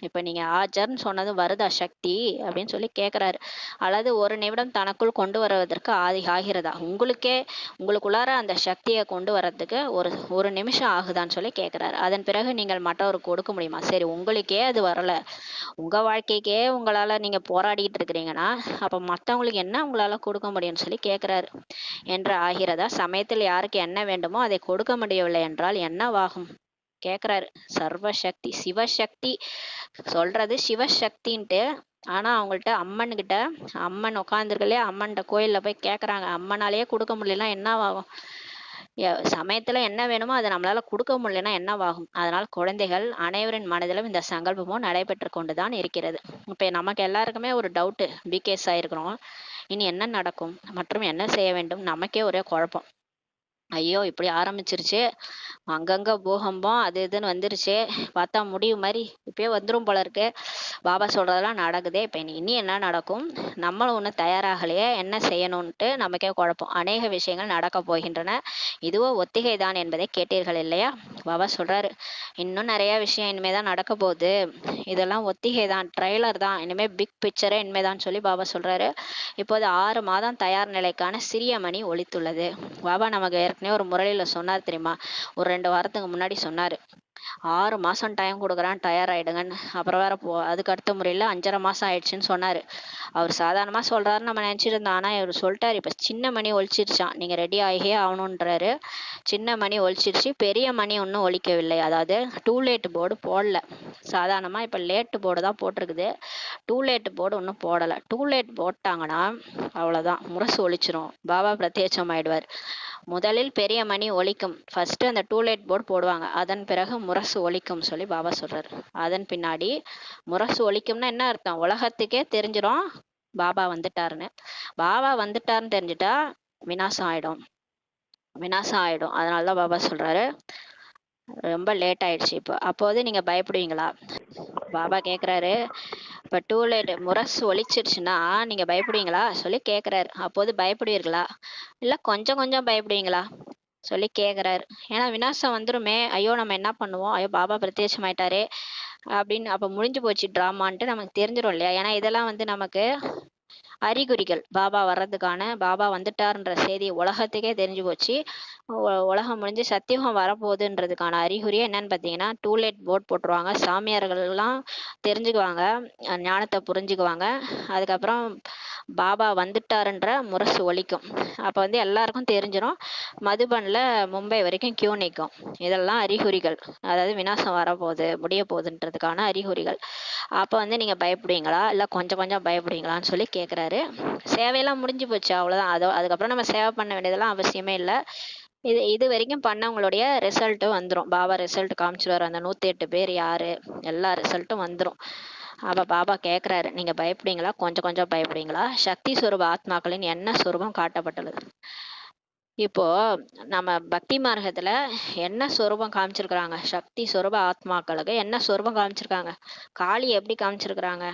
இப்ப நீங்க ஆஜர்ன்னு சொன்னது வருதா சக்தி அப்படின்னு சொல்லி கேக்குறாரு. அல்லது ஒரு நிமிடம் தனக்குள் கொண்டு வருவதற்கு ஆகிறதா? உங்களுக்குள்ளார அந்த சக்தியை கொண்டு வர்றதுக்கு ஒரு ஒரு நிமிஷம் ஆகுதான்னு சொல்லி கேக்குறாரு. அதன் பிறகு நீங்கள் மற்றவருக்கு கொடுக்க முடியுமா? சரி, உங்களுக்கே அது வரல, உங்க வாழ்க்கைக்கே உங்களால நீங்க போராடிட்டு இருக்கிறீங்கன்னா அப்ப மத்தவங்களுக்கு என்ன உங்களால கொடுக்க முடியும்னு சொல்லி கேக்குறாரு. என்று ஆகிறதா? சமயத்தில் யாருக்கு என்ன வேண்டுமோ அதை கொடுக்க முடியவில்லை என்றால் என்னவாகும் கேக்குறாரு. சர்வசக்தி சிவசக்தி சொல்றது சிவசக்தின்ட்டு. ஆனா அவங்கள்ட்ட அம்மன்கிட்ட அம்மன் உட்காந்துருக்கலையே, அம்மன்கிட்ட கோயில்ல போய் கேக்குறாங்க, அம்மனாலேயே கொடுக்க முடியலன்னா என்னவாகும்? சமயத்துல என்ன வேணுமோ அதை நம்மளால கொடுக்க முடியலன்னா என்னவாகும்? அதனால் குழந்தைகள் அனைவரின் மனதிலும் இந்த சங்கல்பமும் நடைபெற்று கொண்டுதான் இருக்கிறது. இப்ப நமக்கு எல்லாருக்குமே ஒரு டவுட், பிகேஸ் ஆயிருக்கிறோம். இனி என்ன நடக்கும் மற்றும் என்ன செய்ய வேண்டும் நமக்கே ஒரே குழப்பம். ஐயோ இப்படி ஆரம்பிச்சிருச்சு, அங்கங்க பூகம்பம் அது இதுன்னு வந்துருச்சு, பார்த்தா முடிவு மாதிரி இப்பயே வந்துரும் போல இருக்கு, பாபா சொல்றதெல்லாம் நடக்குதே, இப்ப இனி என்ன நடக்கும், நம்மளும் ஒன்றும் தயாராகலையே, என்ன செய்யணும்ட்டு நமக்கே குழப்பம். அநேக விஷயங்கள் நடக்க போகின்றன, இதுவோ ஒத்திகை தான் என்பதை கேட்டீர்கள் இல்லையா? பாபா சொல்றாரு, இன்னும் நிறைய விஷயம் இனிமேதான் நடக்க போகுது, இதெல்லாம் ஒத்திகை தான், ட்ரெய்லர் தான், இனிமே பிக் பிக்சரே இனிமேதான் சொல்லி பாபா சொல்றாரு. இப்போது 6 மாதம் தயார் நிலைக்கான சிறிய மணி ஒலித்துள்ளது. பாபா நமக்கு ஏற்கனவே ஒரு முரளியில சொன்னார் தெரியுமா? ஒரு 2 வாரத்துக்கு முன்னாடி சொன்னாரு, 6 மாசம் டைம் கொடுக்குறான், தயாராயிடுங்கன்னு. அப்புறம் வேற அதுக்கு அடுத்த முறையில 5.5 மாசம் ஆயிடுச்சுன்னு சொன்னாரு. அவர் சாதாரணமா சொல்றாருன்னு நம்ம நினைச்சிட்டு இருந்தோம். ஆனா இவர் சொல்லிட்டாரு, இப்ப சின்ன மணி ஒலிச்சிருச்சான், நீங்க ரெடி ஆகியே ஆகணுன்றாரு. சின்ன மணி ஒலிச்சிருச்சு, பெரிய மணி ஒன்றும் ஒலிக்கவில்லை. அதாவது டூலேட் போர்டு போடல. சாதாரணமா இப்ப லேட்டு போர்டு தான் போட்டிருக்குது, டூலேட் போர்டு ஒன்றும் போடல. டூலேட் போட்டாங்கன்னா அவ்வளவுதான், முரசு ஒலிச்சிரும், பாபா பிரத்யட்சம் ஆயிடுவார். முதலில் பெரிய மணி ஒலிக்கும், ஃபர்ஸ்ட் அந்த டூலேட் போர்டு போடுவாங்க, அதன் பிறகு முரசு ஒலிக்கும் சொல்லி பாபா சொல்றாரு. அதன் பின்னாடி முரசு ஒலிக்கும்னா என்ன அர்த்தம்? உலகத்துக்கே தெரிஞ்சிடும் பாபா வந்துட்டாருன்னு. பாபா வந்துட்டாருன்னு தெரிஞ்சுட்டா விநாசம் ஆயிடும், விநாசம் ஆயிடும். அதனாலதான் பாபா சொல்றாரு, ரொம்ப லேட் ஆயிடுச்சு இப்போ, அப்போது நீங்க பயப்படுவீங்களா? பாபா கேக்குறாரு, இப்ப டூலேட் முரசு ஒலிச்சிருச்சுன்னா நீங்க பயப்படுவீங்களா சொல்லி கேக்குறாரு. அப்போது பயப்படுவீர்களா, இல்ல கொஞ்சம் கொஞ்சம் பயப்படுவீங்களா சொல்லி கேக்குறாரு. ஏன்னா விநாசம் வந்துருமே, ஐயோ நம்ம என்ன பண்ணுவோம், ஐயோ பாபா பிரத்யட்சம் ஆயிட்டாரே அப்படின்னு, அப்ப முடிஞ்சு போச்சு டிராமான்ட்டு நமக்கு தெரிஞ்சிடும் இல்லையா? ஏன்னா இதெல்லாம் நமக்கு அறிகுறிகள், பாபா வர்றதுக்கான, பாபா வந்துட்டாருன்ற செய்தி உலகத்துக்கே தெரிஞ்சு போச்சு, உலகம் முடிஞ்சு சத்தியுகம் வரப்போகுதுன்றதுக்கான அறிகுறியே என்னன்னு பார்த்தீங்கன்னா டூலேட் போர்ட் போட்டுருவாங்க. சாமியார்கள் எல்லாம் தெரிஞ்சுக்குவாங்க, ஞானத்தை புரிஞ்சுக்குவாங்க. அதுக்கப்புறம் பாபா வந்துட்டாருன்ற முரசு ஒலிக்கும். அப்போ எல்லாருக்கும் தெரிஞ்சிடும், மதுபனில் மும்பை வரைக்கும் கியூ நிற்கும். இதெல்லாம் அறிகுறிகள், அதாவது விநாசம் வரப்போகுது, முடிய போகுதுன்றதுக்கான அறிகுறிகள். அப்போ நீங்க பயப்படுவீங்களா, இல்லை கொஞ்சம் கொஞ்சம் பயப்படுவீங்களான்னு சொல்லி கேட்குறாரு. சேவையெல்லாம் முடிஞ்சு போச்சு, அவ்வளோதான். அதுக்கப்புறம் நம்ம சேவை பண்ண வேண்டியதெல்லாம் அவசியமே இல்லை. இது வரைக்கும் பண்ணவங்களுடைய ரிசல்ட்டும் வந்துடும். பாபா ரிசல்ட் காமிச்சிருவாரு, அந்த 108 பேர் யாரு, எல்லா ரிசல்ட்டும் வந்துடும். அப்ப பாபா கேக்குறாரு, நீங்க பயப்படுவீங்களா, கொஞ்சம் கொஞ்சம் பயப்படுவீங்களா? சக்தி ஸ்வரூப ஆத்மாக்களின் என்ன ஸ்வரூபம் காட்டப்பட்டுள்ளது? இப்போ நம்ம பக்தி மார்க்கத்துல என்ன ஸ்வரூபம் காமிச்சிருக்கிறாங்க? சக்தி ஸ்வரூப ஆத்மாக்களுக்கு என்ன ஸ்வரூபம் காமிச்சிருக்காங்க? காளி எப்படி காமிச்சிருக்கிறாங்க?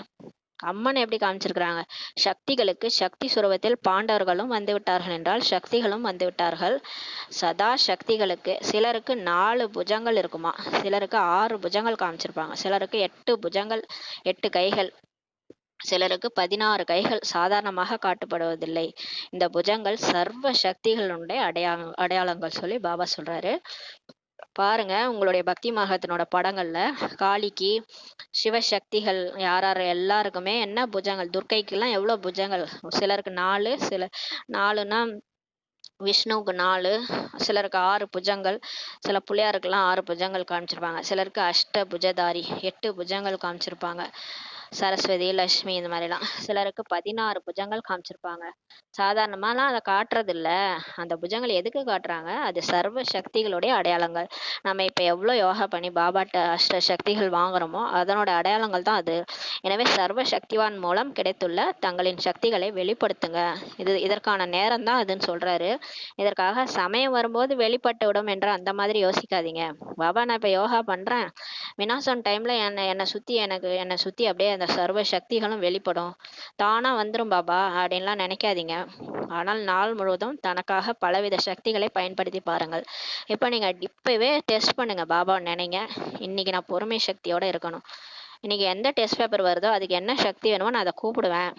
அம்மன் எப்படி காமிச்சிருக்கிறாங்க? சக்திகளுக்கு சக்தி சுரூபத்தில் பாண்டவர்களும் வந்து விட்டார்கள் என்றால் சக்திகளும் வந்து விட்டார்கள். சதா சக்திகளுக்கு சிலருக்கு 4 புஜங்கள் இருக்குமா, சிலருக்கு 6 புஜங்கள் காமிச்சிருப்பாங்க, சிலருக்கு 8 புஜங்கள் 8 கைகள், சிலருக்கு 16 கைகள் சாதாரணமாக காட்டப்படுவதில்லை. இந்த புஜங்கள் சர்வ சக்திகளுடைய அடையாளங்கள் சொல்லி பாபா சொல்றாரு. பாருங்க, உங்களுடைய பக்தி மார்க்கத்தினோட படங்கள்ல காளிக்கு, சிவசக்திகள் யார் எல்லாருக்குமே என்ன புஜங்கள், துர்க்கைக்கு எல்லாம் எவ்வளவு புஜங்கள்? சிலருக்கு 4, சில 4ன்னா விஷ்ணுவுக்கு 4, சிலருக்கு 6 புஜங்கள், சில பிள்ளையாருக்கெல்லாம் 6 புஜங்கள் காமிச்சிருப்பாங்க, சிலருக்கு அஷ்ட புஜதாரி 8 புஜங்கள் காமிச்சிருப்பாங்க, சரஸ்வதி, லட்சுமி இந்த மாதிரிலாம். சிலருக்கு 16 புஜங்கள் காமிச்சிருப்பாங்க. சாதாரணமாலாம் அதை காட்டுறது இல்ல. அந்த புஜங்கள் எதுக்கு காட்டுறாங்க? அது சர்வ சக்திகளுடைய அடையாளங்கள். நம்ம இப்ப எவ்வளவு யோகா பண்ணி பாபாட்ட அஷ்ட சக்திகள் வாங்குறோமோ அதனோட அடையாளங்கள் தான் அது. எனவே சர்வ சக்திவான் மூலம் கிடைத்துள்ள தங்களின் சக்திகளை வெளிப்படுத்துங்க. இதற்கான நேரம் தான் அதுன்னு சொல்றாரு. இதற்காக சமயம் வரும்போது வெளிப்பட்டு விடும் என்று அந்த மாதிரி யோசிக்காதீங்க. பாபா நான் இப்ப யோகா பண்றேன், வினாசம் டைம்ல என்னை சுத்தி அப்படியே அந்த சர்வ சக்திகளும் வெளிப்படும், தானா வந்துரும் பாபா அப்படின்லாம் நினைக்காதீங்க. ஆனால் நாள் முழுவதும் தனக்காக பலவித சக்திகளை பயன்படுத்தி பாருங்கள். இப்ப நீங்க இப்பவே டெஸ்ட் பண்ணுங்க. பாபா நினைங்க, இன்னைக்கு நான் பொறுமை சக்தியோட இருக்கணும், இன்னைக்கு எந்த டெஸ்ட் பேப்பர் வருதோ அதுக்கு என்ன சக்தி வேணுமோ நான் அதை கூப்பிடுவேன்,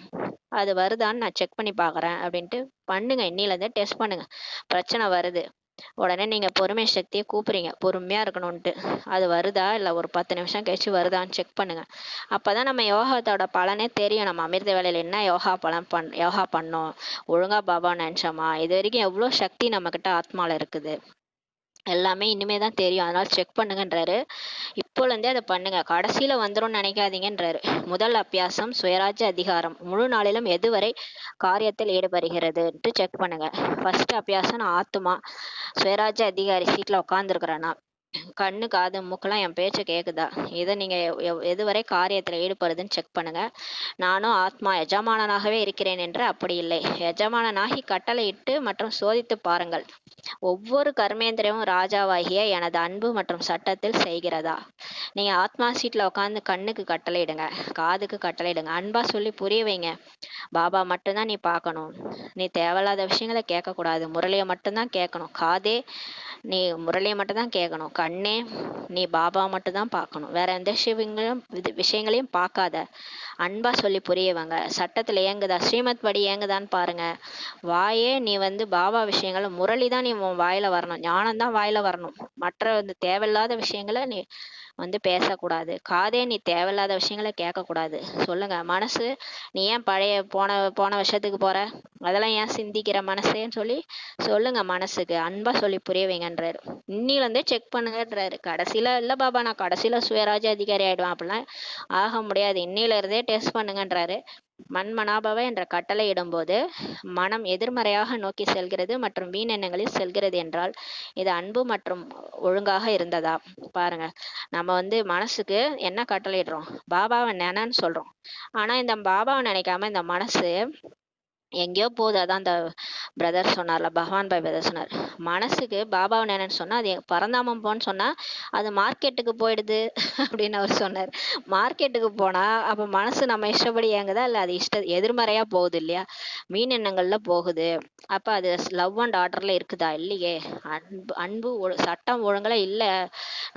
அது வருதான்னு நான் செக் பண்ணி பார்க்குறேன் அப்படின்ட்டு பண்ணுங்க. இன்னிலேருந்தே டெஸ்ட் பண்ணுங்க. பிரச்சனை வருது, உடனே நீங்க பொறுமை சக்தியை கூப்பிடுறீங்க, பொறுமையா இருக்கணும்ட்டு. அது வருதா இல்லை ஒரு 10 நிமிஷம் கழிச்சு வருதான்னு செக் பண்ணுங்க. அப்பதான் நம்ம யோகாத்தோட பலனே தெரியும். நம்ம அமிர்த வேலையில என்ன யோகா பண்ணோம், ஒழுங்கா பாபா நினைச்சோமா, இது வரைக்கும் எவ்வளோ சக்தி நம்ம கிட்ட ஆத்மால இருக்குது, எல்லாமே இனிமே தான் தெரியும். அதனால செக் பண்ணுங்கன்றாரு. இப்போலேருந்தே அதை பண்ணுங்க, கடைசியில வந்துரும்னு நினைக்காதீங்கன்றாரு. முதல் அபியாசம் சுயராஜ்ய அதிகாரம். முழு நாளிலும் எதுவரை காரியத்தில் ஈடுபடுகிறதுன்ட்டு செக் பண்ணுங்க. ஃபர்ஸ்ட் அபியாசம் ஆத்மா சுயராஜ்ய அதிகாரி சீட்ல உட்காந்துருக்குறேன்னா கண்ணு காது மூக்கெல்லாம் என் பேச்சை கேக்குதா, இதை நீங்க எதுவரை காரியத்துல ஈடுபடுதுன்னு செக் பண்ணுங்க. நானும் ஆத்மா எஜமானனாகவே இருக்கிறேன் என்று அப்படி இல்லை, எஜமானனாகி கட்டளையிட்டு மற்றும் சோதித்து பாருங்கள். ஒவ்வொரு கர்மேந்திரமும் ராஜாவாகிய எனது அன்பு மற்றும் சட்டத்தில் செய்கிறதா. நீங்க ஆத்மா சீட்ல உட்காந்து கண்ணுக்கு கட்டளையிடுங்க, காதுக்கு கட்டளையிடுங்க, அன்பா சொல்லி புரிய வைங்க. பாபா மட்டும்தான் நீ பார்க்கணும், நீ தேவையில்லாத விஷயங்களை கேட்கக்கூடாது, முரளியை மட்டும்தான் கேட்கணும். காதே நீ முரளியை மட்டும்தான் கேட்கணும், கண்ணே நீ பாபா மட்டும்தான் பார்க்கணும், வேற எந்த விஷயங்களையும் பார்க்காத. அன்பா சொல்லி புரியவங்க. சட்டத்துல ஏங்குதா, ஸ்ரீமத் படி ஏங்குதான்னு பாருங்க. வாயே நீ பாபா விஷயங்களை முரளிதான் நீ வாயில வரணும், ஞானம் தான் வாயில வரணும். மற்ற தேவையில்லாத விஷயங்களை நீ பேசக்கூடாது. காதே நீ தேவையில்லாத விஷயங்களை கேட்கக்கூடாது. சொல்லுங்க மனசு, நீ ஏன் பழைய போன விஷயத்துக்கு போற, அதெல்லாம் ஏன் சிந்திக்கிற மனசேன்னு சொல்லி சொல்லுங்க மனசுக்கு. அன்பா சொல்லி புரிய வைங்கன்றாரு. இன்னில இருந்தே செக் பண்ணுங்கன்றாரு. கடைசியில இல்ல பாபா நான் கடைசியில சுயராஜ்ய அதிகாரி ஆயிடுவேன் அப்படிலாம் ஆக முடியாது, இன்னில இருந்தே டெஸ்ட் பண்ணுங்கன்றாரு. மன்மனாபவ என்ற கட்டளை இடும்போது மனம் எதிர்மறையாக நோக்கி செல்கிறது மற்றும் வீணெண்ணங்களில் செல்கிறது என்றால் இது அன்பு மற்றும் ஒழுங்காக இருந்ததா பாருங்க. நம்ம மனசுக்கு என்ன கட்டளையிடுறோம், பாபாவை நினைன்னு சொல்றோம். ஆனா இந்த பாபாவை நினைக்காம இந்த மனசு எங்கேயோ போகுது. அதான் அந்த பிரதர் சொன்னார்ல, பகவான் பாய் பிரதர் சொன்னார், மனசுக்கு பாபாவை நினைன்னு சொன்னா அது பரந்தாமம் போன்னு சொன்னா அது மார்க்கெட்டுக்கு போயிடுது அப்படின்னு அவர் சொன்னார். மார்க்கெட்டுக்கு போனா அப்ப மனசு நம்ம இஷ்டப்படி இயங்குதா இல்ல அது எதிர்மறையா போகுது இல்லையா, மீன் எண்ணங்கள்ல போகுது. அப்ப அது லவ் அண்ட் ஆர்டர்ல இருக்குதா, இல்லையே. அன்பு சட்டம் ஒழுங்குல இல்ல.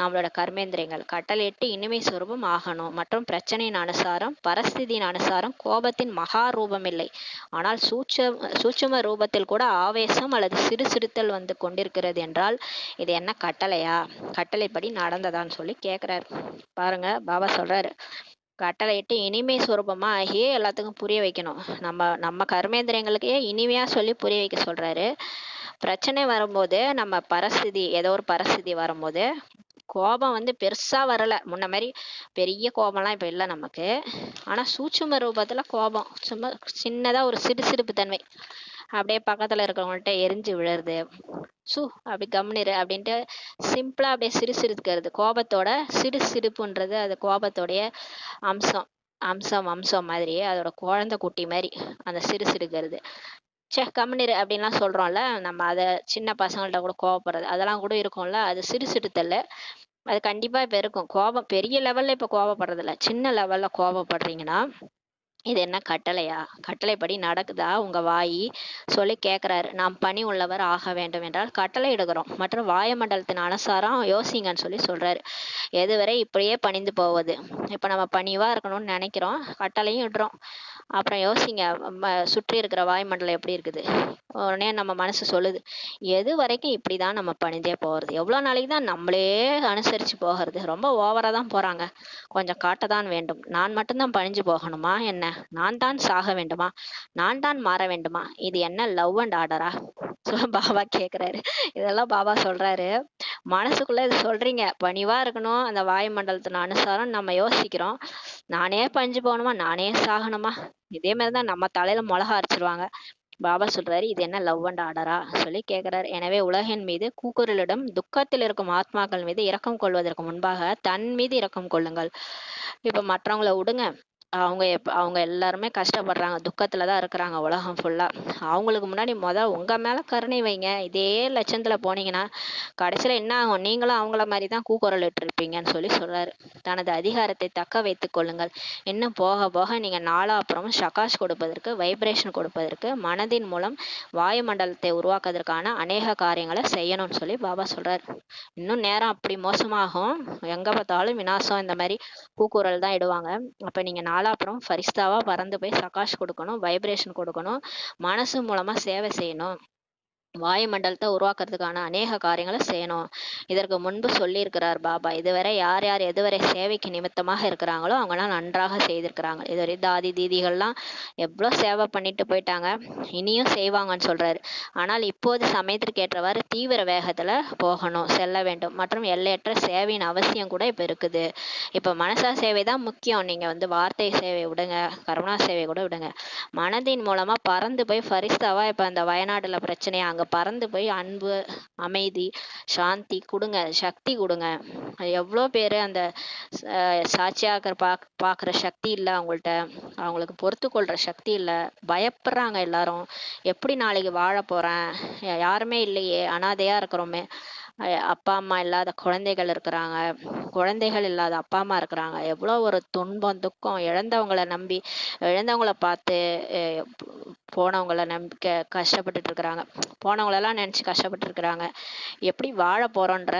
நம்மளோட கர்மேந்திரியங்கள் கட்டளையிட்டு இனிமை சுரூபம் ஆகணும் மற்றும் பிரச்சனையின் அனுசாரம் பரஸ்திதியின் அனுசாரம் கோபத்தின் மகா ரூபம் இல்லை, ஆனால் சூட்சும ரூபத்தில் கூட ஆவேசம் அல்லது சிறுசிறுத்தல் கொண்டிருக்கிறது என்றால் இது என்ன கட்டளையா, கட்டளைப்படி நடந்ததான்னு சொல்லி கேக்குறாரு. பாருங்க பாபா சொல்றாரு, கட்டளையிட்டு இனிமை சுரூபமா ஆகியே எல்லாத்துக்கும் புரிய வைக்கணும். நம்ம கர்மேந்திரியங்களுக்கே இனிமையா சொல்லி புரிய வைக்க சொல்றாரு. பிரச்சனை வரும்போது நம்ம ஏதோ ஒரு பரஸ்திதி வரும்போது கோபம் பெருசா வரல, முன்ன மாதிரி பெரிய கோபம்லாம் இப்ப இல்லை நமக்கு. ஆனா சூட்சும ரூபத்துல கோபம் சும்மா சின்னதா ஒரு சிடுசிடுப்பு தன்மை, அப்படியே பக்கத்துல இருக்கிறவங்கள்ட்ட எரிஞ்சு விழுறது, அப்படி கம்னிரு அப்படின்ட்டு சிம்பிளா அப்படியே சிரிக்கிறது. கோபத்தோட சிரிப்புன்றது அது கோபத்தோடைய அம்சம் அம்சம் அம்சம் மாதிரி, அதோட குழந்தை குட்டி மாதிரி அந்த சிரிக்கிறது. கம்னிரு அப்படின்லாம் சொல்றோம்ல நம்ம, அதை சின்ன பசங்கள்ட்ட கூட கோவப்படுறது அதெல்லாம் கூட இருக்கும்ல, அது சிரித்தல். அது கண்டிப்பா இப்ப இருக்கும். கோபம் பெரிய லெவல்ல இப்ப கோவப்படுறது இல்ல, சின்ன லெவல்ல கோவப்படுறீங்கன்னா இது என்ன கட்டளையா, கட்டளைப்படி நடக்குதா உங்க வாயி சொல்லி கேட்கிறாரு. நாம் பணி உள்ளவர் ஆக வேண்டும் என்றால் கட்டளை இடுகிறோம் மற்றும் வாயுமண்டலத்தின் அனுசாரம் யோசிங்கன்னு சொல்லி சொல்றாரு. எதுவரை இப்படியே பணிந்து போவது. இப்ப நம்ம பணிவா இருக்கணும்னு நினைக்கிறோம், கட்டளையும் இடுறோம், அப்புறம் யோசிங்க சுற்றி இருக்கிற வாயுமண்டலம் எப்படி இருக்குது. உடனே நம்ம மனசு சொல்லுது, எது வரைக்கும் இப்படிதான் நம்ம பணிந்தே போறது, எவ்வளவு நாளைக்கு தான் நம்மளே அனுசரிச்சு போகிறது, ரொம்ப ஓவரா தான் போறாங்க, கொஞ்சம் காட்டதான் வேண்டும், நான் மட்டும்தான் பணிஞ்சு போகணுமா என்ன, நான் தான் சாக வேண்டுமா, நான் தான் மாற வேண்டுமா, இது என்ன லவ் அண்ட் ஆர்டரா பாபா கேக்குறாரு. இதெல்லாம் பாபா சொல்றாரு. மனசுக்குள்ள இது சொல்றீங்க, பணிவா இருக்கணும் அந்த வாயுமண்டலத்தின் அனுசாரம் நம்ம யோசிக்கிறோம், நானே பஞ்சு போகணுமா, நானே சாகணுமா, இதே மாதிரிதான் நம்ம தலையில மிளகா அரைச்சிருவாங்க. பாபா சொல்றாரு, இது என்ன லவ் அண்ட் ஆர்டரா சொல்லி கேக்குறாரு. எனவே உலகின் மீது கூக்குரலிடம் துக்கத்தில் இருக்கும் ஆத்மாக்கள் மீது இரக்கம் கொள்வதற்கு முன்பாக தன் மீது இரக்கம் கொள்ளுங்கள். இப்ப மற்றவங்களை விடுங்க, அவங்க எல்லாருமே கஷ்டப்படுறாங்க, துக்கத்துல தான் இருக்கிறாங்க உலகம் ஃபுல்லா. அவங்களுக்கு முன்னாடி உங்க மேல கருணை வைங்க. இதே லட்சணத்துல போனீங்கன்னா கடைசியில என்ன ஆகும், நீங்களும் அவங்கள மாதிரி தான் கூக்குரலிட்டு இருப்பீங்கன்னு சொல்லி சொல்றாரு. தனது அதிகாரத்தை தக்க வைத்துக் கொள்ளுங்கள். இன்னும் போக போக நீங்க நாலாப்புறமும் சகாஷ் கொடுப்பதற்கு, வைப்ரேஷன் கொடுப்பதற்கு, மனதின் மூலம் வாயுமண்டலத்தை உருவாக்குவதற்கான அநேக காரியங்களை செய்யணும்னு சொல்லி பாபா சொல்றாரு. இன்னும் நேரம் அப்படி மோசமாகும், எங்க பார்த்தாலும் விநாசம் இந்த மாதிரி கூக்குரல் தான் இடுவாங்க. அப்ப நீங்க நாலாப்புறம் ஃபரிஸ்தாவா பறந்து போய் சகாஷ் கொடுக்கணும், வைப்ரேஷன் கொடுக்கணும், மனசு மூலமா சேவை செய்யணும், வாயுமண்டலத்தை உருவாக்குறதுக்கான அநேக காரியங்களை செய்யணும். இதற்கு முன்பு சொல்லியிருக்கிறார் பாபா. இதுவரை யார் யார் எதுவரை சேவைக்கு நிமித்தமாக இருக்கிறாங்களோ அவங்களாம் நன்றாக செய்திருக்கிறாங்க. இதுவரை தாதி தீதிகள்லாம் எவ்வளோ சேவை பண்ணிட்டு போயிட்டாங்க, இனியும் செய்வாங்கன்னு சொல்றாரு. ஆனால் இப்போது சமயத்திற்கு ஏற்றவாறு தீவிர வேகத்துல போகணும், செல்ல வேண்டும். மற்றும் எல்லையற்ற சேவையின் அவசியம் கூட இப்ப இருக்குது. இப்ப மனசா சேவை தான் முக்கியம். நீங்க வார்த்தை சேவை விடுங்க, கருணா சேவை கூட விடுங்க. மனதின் மூலமா பறந்து போய் ஃபரிஸ்தாவா இப்ப அந்த வயநாடுல பிரச்சனையா அங்க பறந்து போய் அன்பு, அமைதி, சாந்தி கொடுங்க, சக்தி கொடுங்க. எவ்வளோ பேரு அந்த சாட்சியாக பாக்குற சக்தி இல்லை அவங்கள்ட்ட, அவங்களுக்கு பொறுத்து கொள்ற சக்தி இல்லை, பயப்படுறாங்க எல்லாரும். எப்படி நாளைக்கு வாழ போறேன், யாருமே இல்லையே, அனாதையா இருக்கிறோமே, அப்பா அம்மா இல்லாத குழந்தைகள் இருக்கிறாங்க, குழந்தைகள் இல்லாத அப்பா அம்மா இருக்கிறாங்க. எவ்வளோ ஒரு துன்பம் துக்கம், இழந்தவங்கள பார்த்து போனவங்கள நம்பி கஷ்டப்பட்டுட்டு இருக்கிறாங்க, போனவங்களெல்லாம் நினைச்சு கஷ்டப்பட்டு இருக்கிறாங்க. எப்படி வாழ போறோன்ற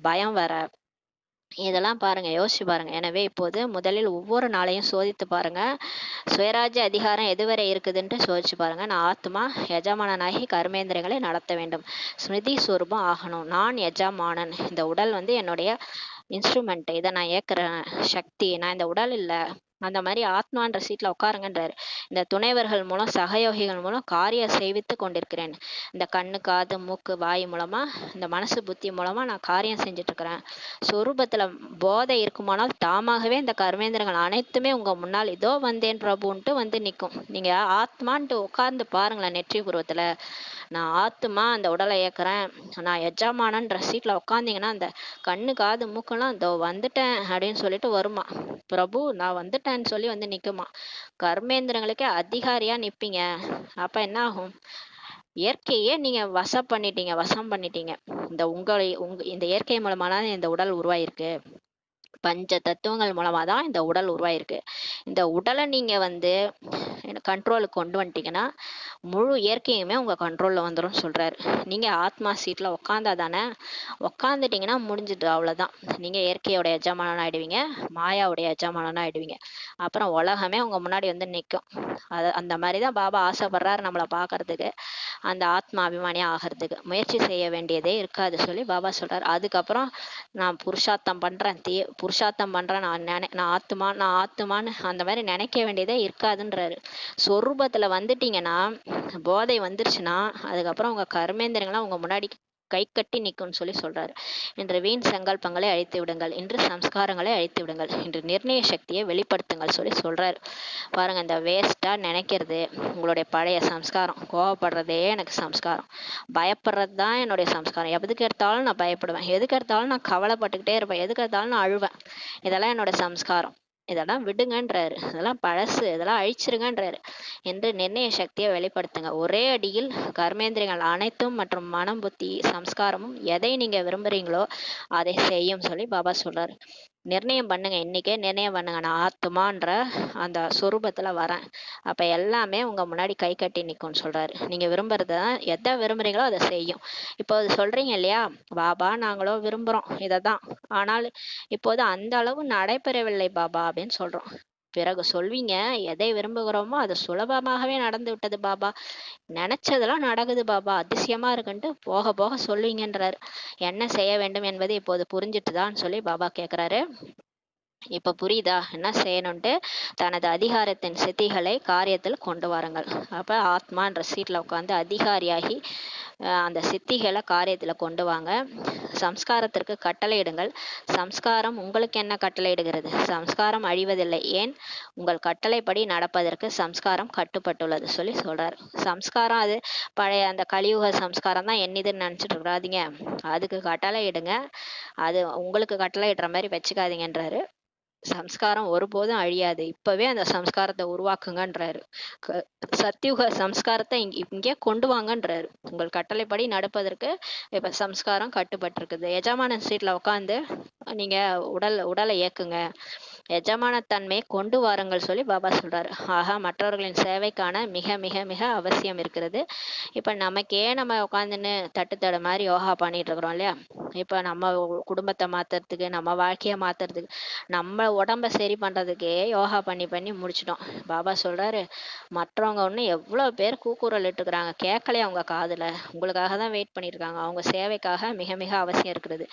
பயம் வேற. இதெல்லாம் பாருங்க, யோசிச்சு பாருங்க. எனவே இப்போது முதலில் ஒவ்வொரு நாளையும் சோதித்து பாருங்க. சுயராஜ்ய அதிகாரம் எதுவரை இருக்குதுன்ட்டு சோதிச்சு பாருங்க. நான் ஆத்மா எஜமானனாகி கர்மேந்திரங்களை நடத்த வேண்டும், ஸ்மிருதி ஸ்வரூபம் ஆகணும். நான் எஜமானன், இந்த உடல் என்னுடைய இன்ஸ்ட்ருமெண்ட், இதை நான் இயக்குறேன் சக்தி, நான் இந்த உடல் இல்லை. அந்த மாதிரி ஆத்மான்ற சீட்ல உட்காருங்கன்றாரு. இந்த துணைவர்கள் மூலம், சகயோகிகள் மூலம் காரியம் செய்வித்து கொண்டிருக்கிறேன். இந்த கண்ணு, காது, மூக்கு, வாய் மூலமா, இந்த மனசு புத்தி மூலமா நான் காரியம் செஞ்சுட்டு இருக்கிறேன். சொரூபத்துல போதை இருக்குமானால் தாமாகவே இந்த கர்மேந்திரங்கள் அனைத்துமே உங்க முன்னால் இதோ வந்தேன் பிரபுன்ட்டு நிற்கும். நீங்க ஆத்மான்ட்டு உட்கார்ந்து பாருங்களேன். நெற்றி பூர்வத்துல நான் ஆத்மா அந்த உடலை இயக்குறேன், நான் எஜமானன்ற சீட்ல உட்காந்தீங்கன்னா அந்த கண்ணு, காது, மூக்கெல்லாம் இதோ வந்துட்டேன் அப்படின்னு சொல்லிட்டு வருமா. பிரபு நான் வந்துட்டேன்னு சொல்லி நிக்குமா. கர்மேந்திரங்களுக்கே அதிகாரியா நிப்பீங்க. அப்ப என்ன ஆகும், இயற்கையே நீங்க வசம் பண்ணிட்டீங்க. இந்த இயற்கை மூலமான இந்த உடல் உருவாயிருக்கு. பஞ்ச தத்துவங்கள் மூலமா தான் இந்த உடல் உருவாயிருக்கு. இந்த உடலை நீங்க கண்ட்ரோலுக்கு கொண்டு வந்துட்டீங்கன்னா முழு இயற்கையுமே உங்க கண்ட்ரோல்ல வந்துடும் சொல்றாரு. நீங்க ஆத்மா சீட்ல உட்காந்தாதானே, உட்காந்துட்டீங்கன்னா முடிஞ்சுது, அவ்வளவுதான். நீங்க இயற்கையோட எஜமானன் ஆயிடுவீங்க, மாயாவுடைய எஜமானன் ஆயிடுவீங்க. அப்புறம் உலகமே உங்க முன்னாடி நிற்கும். அந்த மாதிரிதான் பாபா ஆசைப்படுறாரு நம்மளை பாக்குறதுக்கு. அந்த ஆத்மா அபிமானியா ஆகிறதுக்கு முயற்சி செய்ய வேண்டியதே இருக்காது சொல்லி பாபா சொல்றாரு. அதுக்கப்புறம் நான் புருஷார்த்தம் பண்றேன், நான் ஆத்துமான்னு அந்த மாதிரி நினைக்க வேண்டியதே இருக்காதுன்றாரு. சொரூபத்துல வந்துட்டீங்கன்னா, போதை வந்துருச்சுன்னா அதுக்கப்புறம் உங்க கர்மேந்திரங்களாம் உங்க முன்னாடி கை கட்டி நிற்கும்னு சொல்லி சொல்றாரு. இன்று வீண் சங்கல்பங்களை அழித்து விடுங்கள், இன்று சம்ஸ்காரங்களை அழித்து விடுங்கள், இன்று நிர்ணய சக்தியை வெளிப்படுத்துங்கள் சொல்லி சொல்றாரு. பாருங்க, இந்த வேஸ்டா நினைக்கிறது உங்களுடைய பழைய சம்ஸ்காரம். கோவப்படுறதே எனக்கு சம்ஸ்காரம், பயப்படுறது தான் என்னுடைய சம்ஸ்காரம். எதுக்கு எடுத்தாலும் நான் பயப்படுவேன், எதுக்கு எடுத்தாலும் நான் கவலைப்பட்டுக்கிட்டே இருப்பேன், எதுக்கு எடுத்தாலும் நான் அழுவேன். இதெல்லாம் என்னோட சம்ஸ்காரம். இதெல்லாம் விடுங்கன்றாரு, இதெல்லாம் பழசு, இதெல்லாம் அழிச்சிருங்கன்றாரு. என்று நிர்ணய சக்தியை வெளிப்படுத்துங்க. ஒரே அடியில் கர்மேந்திரங்கள் அனைத்தும் மற்றும் மனம், புத்தி, சம்ஸ்காரமும் எதை நீங்க விரும்புறீங்களோ அதை செய்யும் சொல்லி பாபா சொல்றாரு. நிர்ணயம் பண்ணுங்க, இன்னைக்கே நிர்ணயம் பண்ணுங்க, நான் ஆத்துமான்ற அந்த சொரூபத்துல வரேன். அப்ப எல்லாமே உங்க முன்னாடி கை கட்டி நிக்கும்னு சொல்றாரு. நீங்க விரும்புறதுதான், எதை விரும்புறீங்களோ அதை செய்யும். இப்போ அது சொல்றீங்க இல்லையா, பாபா நாங்களோ விரும்புறோம் இததான், ஆனால் இப்போது அந்த அளவு நடைபெறவில்லை பாபா அப்படின்னு சொல்றோம். பிறகு சொல்வீங்க, எதை விரும்புகிறோமோ அது சுலபமாகவே நடந்து விட்டது பாபா, நினைச்சதெல்லாம் நடக்குது பாபா, அதிசயமா இருக்குன்ட்டு போக போக சொல்வீங்கன்றாரு. என்ன செய்ய வேண்டும் என்பது இப்போது புரிஞ்சிட்டுதான்னு சொல்லி பாபா கேக்குறாரு. இப்ப புரியுதா என்ன செய்யணும்ட்டு? தனது அதிகாரத்தின் சித்திகளை காரியத்தில் கொண்டு வாருங்கள். அப்ப ஆத்மான்ற சீட்ல உட்காந்து அதிகாரியாகி அந்த சித்திகளை காரியத்துல கொண்டு வாங்க. சம்ஸ்காரத்திற்கு கட்டளையிடுங்கள். சம்ஸ்காரம் உங்களுக்கு என்ன கட்டளையிடுகிறது? சம்ஸ்காரம் அழிவதில்லை. ஏன்? உங்கள் கட்டளைப்படி நடப்பதற்கு சம்ஸ்காரம் கட்டுப்பட்டுள்ளது சொல்லி சொல்றாரு. சம்ஸ்காரம் அது பழைய அந்த கலியுக சம்ஸ்காரம் தான் என்னதுன்னு நினைச்சிட்டு இருக்காதீங்க. அதுக்கு கட்டளை இடுங்க, அது உங்களுக்கு கட்டளை இடுற மாதிரி வச்சுக்காதீங்கன்றாரு. சம்ஸ்காரம் ஒருபோதும் அழியாது. இப்பவே அந்த சம்ஸ்காரத்தை உருவாக்குங்கன்றாரு. சத்தியுக சம்ஸ்காரத்தை இங்கே கொண்டு வாங்கன்றாரு. உங்கள் கட்டளைப்படி நடப்பதற்கு இப்ப சம்ஸ்காரம் கட்டுப்பட்டிருக்குது. எஜமானன் சீட்ல உட்காந்து நீங்க உடலை இயக்குங்க, எஜமான தன்மையை கொண்டு வாருங்கள் சொல்லி பாபா சொல்றாரு. ஆக மற்றவர்களின் சேவைக்கான மிக மிக மிக அவசியம் இருக்கிறது. இப்ப நமக்கே நம்ம உட்காந்துன்னு தட்டுத்தட மாதிரி யோகா பண்ணிட்டு இருக்கிறோம் இல்லையா? இப்ப நம்ம குடும்பத்தை மாத்துறதுக்கு, நம்ம வாழ்க்கையை மாத்துறதுக்கு, நம்ம உடம்ப சரி பண்றதுக்கே யோகா பண்ணி பண்ணி முடிச்சிட்டோம். பாபா சொல்றாரு, மற்றவங்க ஒண்ணு எவ்வளவு பேர் கூக்குரல் இட்டுக்கிறாங்க, கேட்கலையே அவங்க காதுல, உங்களுக்காக தான் வெயிட் பண்ணியிருக்காங்க. அவங்க சேவைக்காக மிக மிக அவசியம் இருக்கிறது.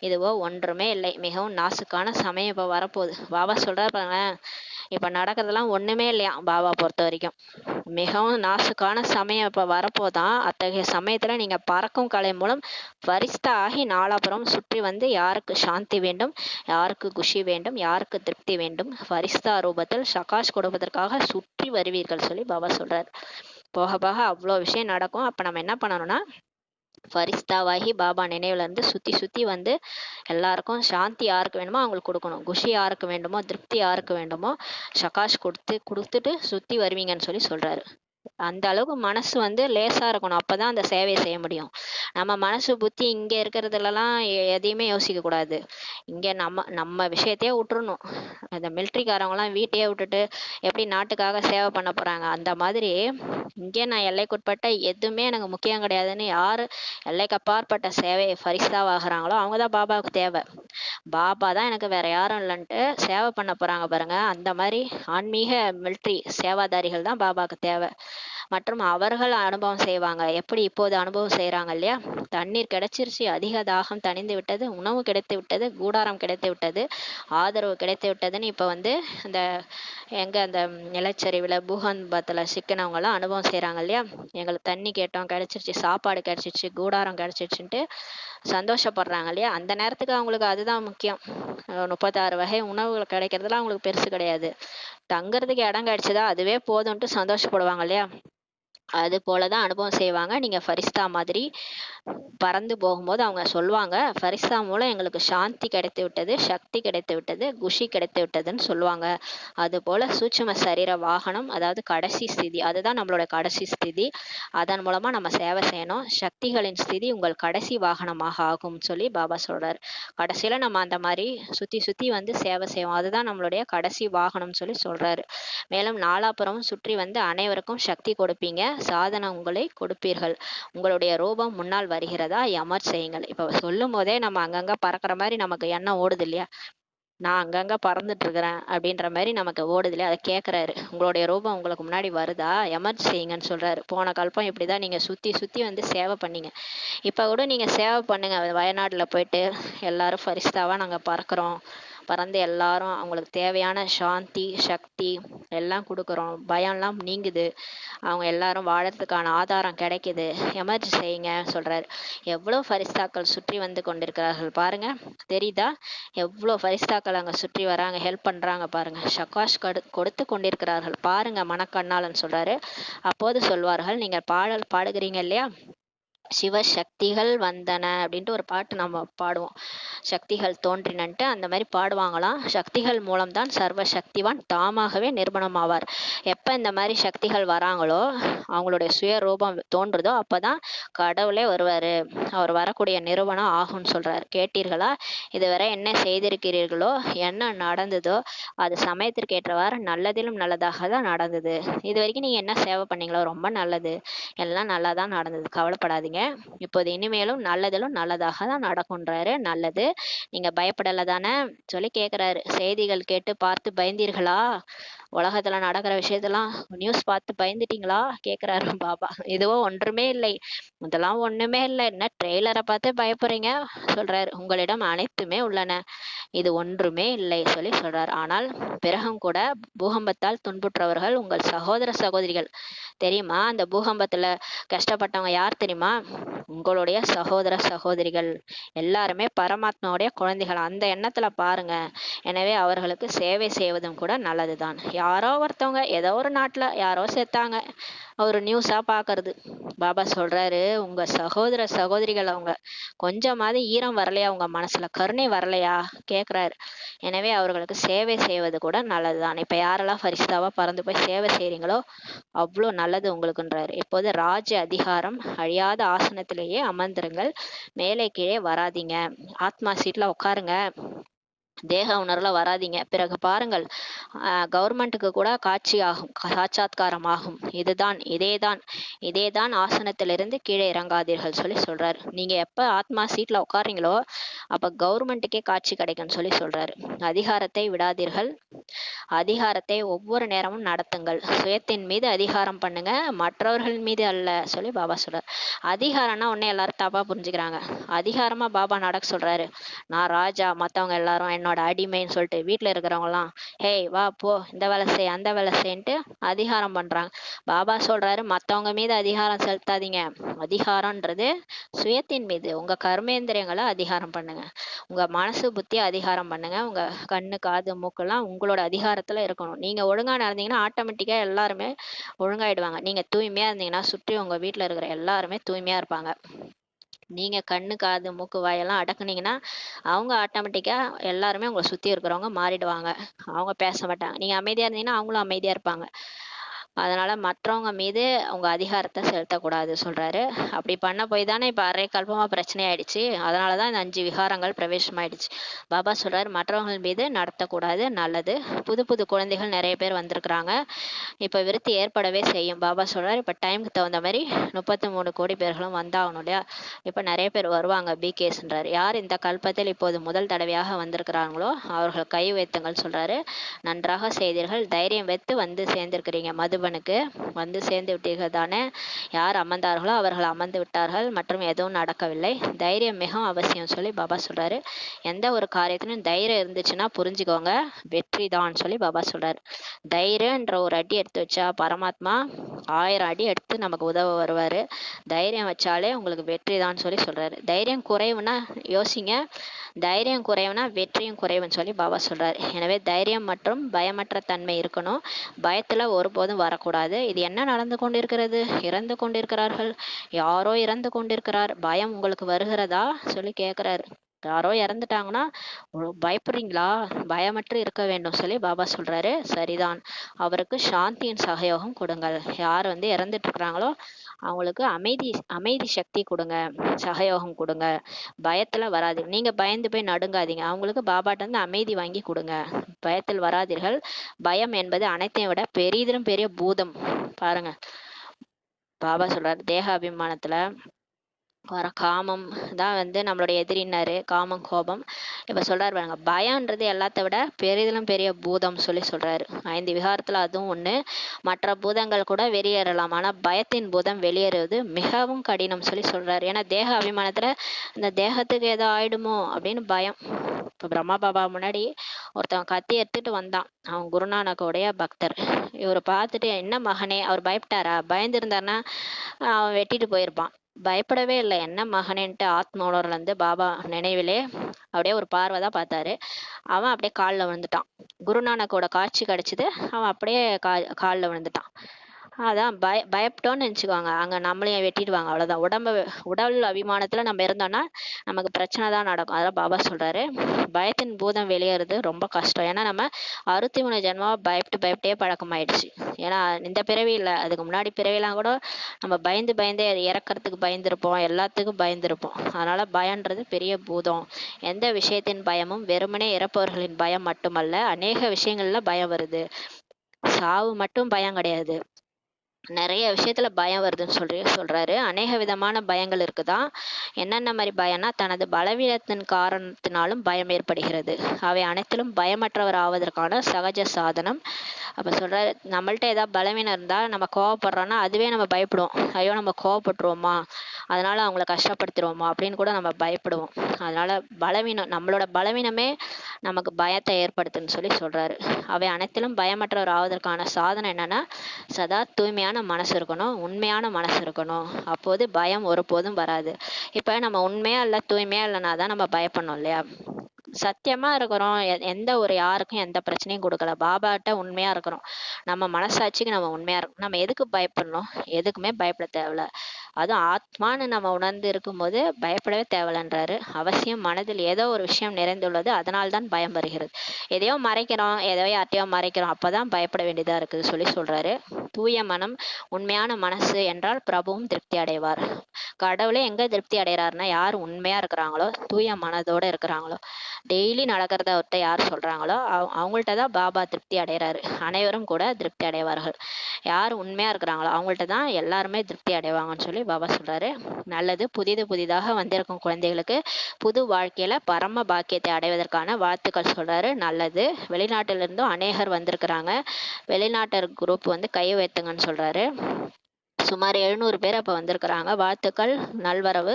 இதுவோ ஒன்றுமே இல்லை, மிகவும் நாசுக்கான சமயம் இப்ப வரப்போகுது. பாபா சொல்றாரு பாருங்களேன், இப்ப நடக்கிறதெல்லாம் ஒண்ணுமே இல்லையா பாபா பொறுத்த வரைக்கும். மிகவும் நாசுக்கான சமயம் இப்ப வரப்போதான். அத்தகைய சமயத்துல நீங்க பறக்கும் கலை மூலம் பரிஸ்தா ஆகி நாலாபுரம் சுற்றி வந்து யாருக்கு சாந்தி வேண்டும், யாருக்கு குஷி வேண்டும், யாருக்கு திருப்தி வேண்டும், பரிஸ்தா ரூபத்தில் சகாஷ் கொடுப்பதற்காக சுற்றி வருவீர்கள் சொல்லி பாபா சொல்றாரு. போக போக அவ்வளோ விஷயம் நடக்கும். அப்ப நம்ம என்ன பண்ணணும்னா, ஃபரிஸ்தாவாகி பாபா நினைவுல இருந்து சுத்தி சுத்தி வந்து எல்லாருக்கும் சாந்தி யாருக்கு வேணுமோ அவங்களுக்கு கொடுக்கணும், குஷி யாருக்கு வேண்டுமோ, திருப்தி யாருக்கு வேண்டுமோ சகாஷ் கொடுத்துட்டு சுத்தி வருவீங்கன்னு சொல்லி சொல்றாரு. அந்த அளவுக்கு மனசு வந்து லேசா இருக்கணும். அப்பதான் அந்த சேவையை செய்ய முடியும். நம்ம மனசு புத்தி இங்க இருக்கிறதுலலாம் எதையுமே யோசிக்க கூடாது. இங்க நம்ம விஷயத்தையே விட்டுறணும். அந்த மிலிட்ரிக்காரவங்கலாம் வீட்டையே விட்டுட்டு எப்படி நாட்டுக்காக சேவை பண்ண போறாங்க, அந்த மாதிரி இங்கே நான் எல்லைக்குட்பட்ட எதுவுமே எனக்கு முக்கியம் கிடையாதுன்னு யாரு எல்லைக்கு அப்பாற்பட்ட சேவை ஃபரிஸ்தாவாகிறாங்களோ அவங்கதான் பாபாவுக்கு தேவை. பாபா தான் எனக்கு வேற யாரும் இல்லைன்ட்டு சேவை பண்ண போறாங்க பாருங்க, அந்த மாதிரி ஆன்மீக மிலிட்ரி சேவாதாரிகள் தான் பாபாவுக்கு தேவை. மற்றும் அவர்கள் அனுபவம் செய்வாங்க. எப்படி இப்போது அனுபவம் செய்யறாங்க இல்லையா? தண்ணீர் கிடைச்சிருச்சு, அதிக தாகம் தணிந்து விட்டது, உணவு கிடைத்து விட்டது, கூடாரம் கிடைத்து விட்டது, ஆதரவு கிடைத்து விட்டதுன்னு இப்ப வந்து அந்த நிலச்சரிவுல பூகம்பத்துல சிக்கினவங்க எல்லாம் அனுபவம் செய்யறாங்க இல்லையா? எங்களுக்கு தண்ணி கேட்டோம் கிடைச்சிருச்சு, சாப்பாடு கிடைச்சிருச்சு, கூடாரம் கிடைச்சிருச்சுன்ட்டு சந்தோஷப்படுறாங்க இல்லையா? அந்த நேரத்துக்கு அவங்களுக்கு அதுதான் முக்கியம். 36 வகை உணவுகள் கிடைக்கிறதுலாம் அவங்களுக்கு பெருசு கிடையாது. தங்குறதுக்கு இடம் கிடைச்சதா அதுவே போதும்ட்டு சந்தோஷப்படுவாங்க இல்லையா? அது போலதான் அனுபவம் செய்வாங்க. நீங்க ஃபரிஸ்தா மாதிரி பறந்து போகும்போது அவங்க சொல்லுவாங்க, ஃபரிஸ்தா மூலம் எங்களுக்கு சாந்தி கிடைத்து விட்டது, சக்தி கிடைத்து விட்டது, குஷி கிடைத்து விட்டதுன்னு சொல்லுவாங்க. அது போல சூட்சும சரீர வாகனம், அதாவது கடைசி ஸ்திதி, அதுதான் நம்மளோட கடைசி ஸ்திதி. அதன் மூலமா நம்ம சேவை செய்யணும். சக்திகளின் ஸ்திதி உங்கள் கடைசி வாகனமாக ஆகும் சொல்லி பாபா சொல்றாரு. கடைசியில நம்ம அந்த மாதிரி சுத்தி சுத்தி வந்து சேவை செய்வோம். அதுதான் நம்மளுடைய கடைசி வாகனம் சொல்லி சொல்றாரு. மேலும் நாலாபுறமும் சுற்றி வந்து அனைவருக்கும் சக்தி கொடுப்பீங்க, சாதனை உங்களை கொடுப்பீர்கள், உங்களுடைய ரூபம் முன்னால் வருகிறதா அமர் செய்யுங்கள். இப்ப சொல்லும் போதே நம்ம அங்கங்க பறக்கிற மாதிரி நமக்கு எண்ணம் ஓடுது இல்லையா? நான் அங்கங்க பறந்துட்டு இருக்கிறேன் அப்படின்ற மாதிரி நமக்கு ஓடுது இல்லையா? அதை கேட்கிறாரு. உங்களுடைய ரூபம் உங்களுக்கு முன்னாடி வருதா, எமர்ஜ் செய்யுங்கன்னு சொல்றாரு. போன கல்பம் இப்படிதான் நீங்க சுத்தி சுத்தி வந்து சேவை பண்ணீங்க. இப்ப கூட நீங்க சேவை பண்ணுங்க. வயநாடுல போயிட்டு எல்லாரும் ஃபரிஸ்தாவா நாங்க பறக்கிறோம், பறந்து எல்லாரும் அவங்களுக்கு தேவையான சாந்தி சக்தி எல்லாம் கொடுக்குறோம், பயம்லாம் நீங்குது, அவங்க எல்லாரும் வாழறதுக்கான ஆதாரம் கிடைக்குது, எமர்ஜி செய்யுங்க சொல்றாரு. எவ்வளவு ஃபரிஸ்தாக்கள் சுற்றி வந்து கொண்டிருக்கிறார்கள் பாருங்க, தெரியுதா? எவ்வளவு ஃபரிஸ்தாக்கள் அங்க சுற்றி வராங்க, ஹெல்ப் பண்றாங்க பாருங்க, ஷகாஷ் கொடுத்து கொண்டிருக்கிறார்கள் பாருங்க மனக்கண்ணாலன்னு சொல்றாரு. அப்போது சொல்வார்கள், நீங்க பாடல் பாடுகிறீங்க இல்லையா, சிவசக்திகள் வந்தன அப்படின்ட்டு ஒரு பாட்டு நம்ம பாடுவோம். சக்திகள் தோன்றினன்ட்டு அந்த மாதிரி பாடுவாங்களாம். சக்திகள் மூலம்தான் சர்வ சக்திவான் தாமாகவே நிர்மணம் ஆவார். எப்ப இந்த மாதிரி சக்திகள் வராங்களோ, அவங்களுடைய சுய ரூபம் தோன்றுதோ, அப்பதான் கடவுளே வருவாரு. அவர் வரக்கூடிய நிறுவனம் ஆகும்னு சொல்றாரு. கேட்டீர்களா? இதுவரை என்ன செய்திருக்கிறீர்களோ, என்ன நடந்ததோ அது சமயத்திற்கு ஏற்றவாறு நல்லதிலும் நல்லதாக தான் நடந்தது. இது வரைக்கும் நீங்க என்ன சேவை பண்ணீங்களோ ரொம்ப நல்லது, எல்லாம் நல்லா தான் நடந்தது, கவலைப்படாதீங்க. இப்போது இனிமேலும் நல்லதிலும் நல்லதாக தான் நடக்கும்ன்றாரு. நல்லது, நீங்க பயப்படல தானே சொல்லி கேக்குறாரு. செய்திகள் கேட்டு பார்த்து பயந்தீர்களா? உலகத்துல நடக்கிற விஷயத்தெல்லாம் நியூஸ் பார்த்து பயந்துட்டீங்களா கேக்குறாரு பாபா. இதுவோ ஒன்றுமே இல்லை, இதெல்லாம் ஒண்ணுமே இல்லை, என்ன ட்ரெய்லரை பார்த்து பயப்படுறீங்க சொல்றாரு. உங்களிடம் அனைத்துமே உள்ளன, இது ஒன்றுமே இல்லை சொல்லி சொல்றாரு. ஆனால் பிறகும் கூட பூகம்பத்தால் துன்புற்றவர்கள் உங்கள் சகோதர சகோதரிகள் தெரியுமா? அந்த பூகம்பத்துல கஷ்டப்பட்டவங்க யார் தெரியுமா? உங்களுடைய சகோதர சகோதரிகள் எல்லாருமே பரமாத்மாவுடைய குழந்தைகள். அந்த எண்ணத்துல பாருங்க. எனவே அவர்களுக்கு சேவை செய்வதும் கூட நல்லதுதான். யாரோ ஒருத்தவங்க ஏதோ ஒரு நாட்டுல யாரோ செத்தாங்க, ஒரு நியூஸா பாக்குறது. பாபா சொல்றாரு, உங்க சகோதர சகோதரிகள் அவங்க கொஞ்சமாவது ஈரம் வரலையா, உங்க மனசுல கருணை வரலையா கேக்குறாரு. எனவே அவர்களுக்கு சேவை செய்வது கூட நல்லதுதான். இப்ப யாரெல்லாம் ஃபரிஸ்தாவா பறந்து போய் சேவை செய்றீங்களோ அவ்வளோ நல்லது உங்களுக்குன்றாரு. இப்போது ராஜ்ய அதிகாரம் அழியாத ஆசனத்திலேயே அமர்ந்திருங்கள், மேலே கீழே வராதீங்க, ஆத்மா சீட்ல உட்காருங்க, தேக உணர்வுல வராதீங்க. பிறகு பாருங்கள், கவர்மெண்ட்டுக்கு கூட காட்சி ஆகும், சாட்சாத்காரம் ஆகும். இதேதான் ஆசனத்திலிருந்து கீழே இறங்காதீர்கள் சொல்லி சொல்றாரு. நீங்க எப்ப ஆத்மா சீட்ல உட்காரீங்களோ அப்ப கவர்மெண்ட்டுக்கே காட்சி கிடைக்கும்னு சொல்லி சொல்றாரு. அதிகாரத்தை விடாதீர்கள், அதிகாரத்தை ஒவ்வொரு நேரமும் நடத்துங்கள், சுயத்தின் மீது அதிகாரம் பண்ணுங்க, மற்றவர்கள் மீது அல்ல சொல்லி பாபா சொல்றாரு. அதிகாரம்னா உடனே எல்லாரும் தப்பா புரிஞ்சுக்கிறாங்க. அதிகாரமா பாபா நடக்க சொல்றாரு. நான் ராஜா, மத்தவங்க எல்லாரும் என்னோட அடிமைன்னு சொல்லிட்டு வீட்டுல இருக்கிறவங்க எல்லாம் ஹேய் வா போ, இந்த வேலை செய் அந்த வேலை செய்யின்ட்டு அதிகாரம் பண்றாங்க. பாபா சொல்றாரு, மத்தவங்க மீது அதிகாரம் செலுத்தாதீங்க. அதிகாரம்ன்றது சுயத்தின் மீது, உங்க கர்மேந்திரியங்களை அதிகாரம் பண்ணுங்க, உங்க மனசு புத்தி அதிகாரம் பண்ணுங்க. உங்க கண்ணு காது மூக்கெல்லாம் உங்களோட அதிகாரத்துல இருக்கணும். நீங்க ஒழுங்கா நடந்தீங்கன்னா ஆட்டோமேட்டிக்கா எல்லாருமே ஒழுங்காயிடுவாங்க. நீங்க தூய்மையா இருந்தீங்கன்னா சுற்றி உங்க வீட்டுல இருக்கிற எல்லாருமே தூய்மையா இருப்பாங்க. நீங்க கண்ணு காது மூக்கு வாயெல்லாம் அடக்குனீங்கன்னா அவங்க ஆட்டோமேட்டிக்கா எல்லாருமே உங்களை சுத்தி இருக்கிறவங்க மாறிடுவாங்க. அவங்க பேச மாட்டாங்க. நீங்க அமைதியா இருந்தீங்கன்னா அவங்களும் அமைதியா இருப்பாங்க. அதனால மற்றவங்க மீது உங்க அதிகாரத்தை செலுத்தக்கூடாது சொல்றாரு. அப்படி பண்ண போய் தானே இப்ப அரை கல்பமா பிரச்சனை ஆயிடுச்சு. அதனாலதான் இந்த 5 விகாரங்கள் பிரவேசமாயிடுச்சு. பாபா சொல்றாரு, மற்றவர்கள் மீது நடத்தக்கூடாது, நல்லது. புது புது குழந்தைகள் நிறைய பேர் வந்திருக்கிறாங்க. இப்ப விருத்தி ஏற்படவே செய்யும். பாபா சொல்றாரு, இப்ப டைமுக்கு தகுந்த மாதிரி 33 கோடி பேர்களும் வந்தாகணும் இல்லையா. இப்ப நிறைய பேர் வருவாங்க பிகேஸ்ன்றாரு. யார் இந்த கல்பத்தில் இப்போது முதல் தடவையாக வந்திருக்கிறாங்களோ அவர்கள் கை வைத்துங்கள் சொல்றாரு. நன்றாக செய்தீர்கள், தைரியம் வைத்து வந்து சேர்ந்திருக்கிறீங்க, மதுபனுக்கு வந்து சேர்ந்து விட்டீர்கள் தானே. யார் அமர்ந்தார்களோ அவர்கள் அமர்ந்து விட்டார்கள் மற்றும் எதுவும் நடக்கவில்லை. தைரியம் மிகவும் அவசியம் சொல்லி பாபா சொல்றாரு. எந்த ஒரு காரியத்திலும் தைரியம் இருந்துச்சுன்னா புரிஞ்சுக்கோங்க, வெற்றி தான் சொல்லி பாபா சொல்றாரு. தைரியன்ற ஒரு அடி எடுத்து வச்சா பரமாத்மா 1000 அடி எடுத்து நமக்கு உதவ வருவாரு. தைரியம் வச்சாலே உங்களுக்கு வெற்றி தான் சொல்லி சொல்றாரு. தைரியம் குறைவுனா யோசிங்க, தைரியம் குறைவுனா வெற்றியும் குறைவுன்னு சொல்லி பாபா சொல்றாரு. எனவே தைரியம் மற்றும் பயமற்ற தன்மை இருக்கணும், பயத்துல ஒருபோதும் வரக்கூடாது. இது என்ன நடந்து கொண்டிருக்கிறது, இறந்து கொண்டிருக்கிறார்கள், யாரோ இறந்து கொண்டிருக்கிறார், பயம் உங்களுக்கு வருகிறதா சொல்லி கேக்குறாரு. யாரோ இறந்துட்டாங்கன்னா பயப்படுறீங்களா, பயமற்று இருக்க வேண்டும் சொல்லி பாபா சொல்றாரு. சரிதான், அவருக்கு சாந்தியின் சகயோகம் கொடுங்கள். யார் வந்து இறந்துட்டு இருக்கிறாங்களோ அவங்களுக்கு அமைதி சக்தி கொடுங்க, சகயோகம் கொடுங்க, பயத்துல வராதீங்க. நீங்க பயந்து போய் நடுங்காதீங்க, அவங்களுக்கு பாபாட்ட இருந்து அமைதி வாங்கி கொடுங்க, பயத்தில் வராதீர்கள். பயம் என்பது அனைத்தையும் விட பெரிதிலும் பெரிய பூதம். பாருங்க, பாபா சொல்றாரு, தேக அபிமானத்துல வர காமம் தான் வந்து நம்மளுடைய எதிரின்னாரு, காமம் கோபம். இப்ப சொல்றாரு பாருங்க, பயம்ன்றது எல்லாத்த விட பெரிதிலும் பெரிய பூதம் சொல்லி சொல்றாரு. 5 விகாரத்துல அதுவும் ஒண்ணு. மற்ற பூதங்கள் கூட வெளியேறலாம், ஆனா பயத்தின் பூதம் வெளியேறுவது மிகவும் கடினம் சொல்லி சொல்றாரு. ஏன்னா தேக அபிமானத்துல இந்த தேகத்துக்கு ஏதோ ஆயிடுமோ அப்படின்னு பயம். இப்ப பிரம்மா பாபா முன்னாடி ஒருத்தவன் கத்தி எடுத்துட்டு வந்தான், அவன் குருநானக்கோடைய பக்தர். இவரை பார்த்துட்டு, என்ன மகனே, அவர் பயப்பட்டாரா, பயந்துருந்தாருன்னா அவன் வெட்டிட்டு போயிருப்பான். பயப்படவே இல்லை. என்ன மகனேன்ட்டு ஆத்ம உணர்வுல இருந்து பாபா நினைவிலே அப்படியே ஒரு பார்வை தான் பார்த்தாரு. அவன் அப்படியே காலில் விழுந்துட்டான். குருநானக்கோட காட்சி கிடைச்சது, அவன் அப்படியே காலில் விழுந்துட்டான். அதான் பயப்பட்டோன்னு நினச்சிக்குவாங்க, அங்கே நம்மளையும் வெட்டிடுவாங்க, அவ்வளோதான். உடல் அபிமானத்தில் நம்ம இருந்தோம்னா நமக்கு பிரச்சனை தான் நடக்கும். அதெல்லாம் பாபா சொல்கிறாரு, பயத்தின் பூதம் வெளியேறது ரொம்ப கஷ்டம். ஏன்னா நம்ம 63 ஜென்மாவை பயப்பட்டே பழக்கமாயிடுச்சு. ஏன்னா இந்த பிறவி இல்லை, அதுக்கு முன்னாடி பிறவிலாம் கூட நம்ம பயந்தே இறக்கறதுக்கு பயந்துருப்போம், எல்லாத்துக்கும் பயந்துருப்போம். அதனால பயன்றது பெரிய பூதம். எந்த விஷயத்தின் பயமும் வெறுமனே இறப்பவர்களின் பயம் மட்டுமல்ல, அநேக விஷயங்கள்ல பயம் வருது. சாவு மட்டும் பயம் கிடையாது, நிறைய விஷயத்துல பயம் வருதுன்னு சொல்றாரு. அநேக விதமான பயங்கள் இருக்குதான். என்னென்ன மாதிரி பயம்னா, தனது பலவீனத்தின் காரணத்தினாலும் பயம் ஏற்படுகிறது. அவை அனைத்திலும் பயமற்றவர் ஆவதற்கான சகஜ சாதனம். அப்ப சொல்றாரு, நம்மள்ட்ட ஏதாவது பலவீனம் இருந்தா நம்ம கோவப்படுறோம்னா அதுவே நம்ம பயப்படுவோம். ஐயோ நம்ம கோவப்பட்டுருவோமா, அதனால அவங்கள கஷ்டப்படுத்திடுவோமா அப்படின்னு கூட நம்ம பயப்படுவோம். அதனால பலவீனம், நம்மளோட பலவீனமே நமக்கு பயத்தை ஏற்படுத்துன்னு சொல்லி சொல்றாரு. அவை அனைத்திலும் பயமற்றவர் ஆவதற்கான சாதனம் என்னன்னா, சதா தூய்மையான மனசு இருக்கணும், உண்மையான மனசு இருக்கணும். அப்போது பயம் ஒருபோதும் வராது. இப்ப நம்ம உண்மையா இல்லை தூய்மையா இல்லைனா தான் நம்ம பயப்படணும் இல்லையா. சத்தியமா இருக்கிறோம். எந்த ஒரு யாருக்கும் எந்த பிரச்சனையும் கொடுக்கல. பாபாட்ட உண்மையா இருக்கிறோம். நம்ம மனசாட்சிக்கு நம்ம உண்மையா இருக்கோம். நம்ம எதுக்கு பயப்படணும்? எதுக்குமே பயப்பட தேவையில்ல. அதுவும் ஆத்மான்னு நம்ம உணர்ந்து இருக்கும்போது பயப்படவே தேவையில்லன்றாரு. அவசியம் மனதில் ஏதோ ஒரு விஷயம் நிறைந்துள்ளது, அதனால்தான் பயம் வருகிறது. எதையோ மறைக்கிறோம், எதையோ யார்ட்டையோ மறைக்கிறோம், அப்பதான் பயப்பட வேண்டியதா இருக்குது சொல்றாரு. தூய மனம், உண்மையான மனசு என்றால் பிரபுவும் திருப்தி அடைவார். கடவுளே எங்க திருப்தி அடைகிறாருன்னா, யார் உண்மையா இருக்கிறாங்களோ, தூய மனதோட இருக்கிறாங்களோ, டெய்லி நடக்கிறத அவர்கிட்ட யார் சொல்றாங்களோ அவங்கள்ட்ட தான் பாபா திருப்தி அடைகிறாரு. அனைவரும் கூட திருப்தி அடைவார்கள். யார் உண்மையா இருக்கிறாங்களோ அவங்கள்ட்ட தான் எல்லாருமே திருப்தி அடைவாங்கன்னு சொல்லி பாபா சொல்றாரு. நல்லது. புதிதாக வந்திருக்கும் குழந்தைகளுக்கு புது வாழ்க்கையில பரம பாக்கியத்தை அடைவதற்கான வாழ்த்துக்கள் சொல்றாரு. நல்லது. வெளிநாட்டிலிருந்தும் அநேகர் வந்திருக்கிறாங்க. வெளிநாட்டர் குரூப் வந்து கை வைத்துங்கன்னு சொல்றாரு. சுமார் 700 பேர் அப்போ வந்திருக்கிறாங்க. வாழ்த்துக்கள், நல்வரவு.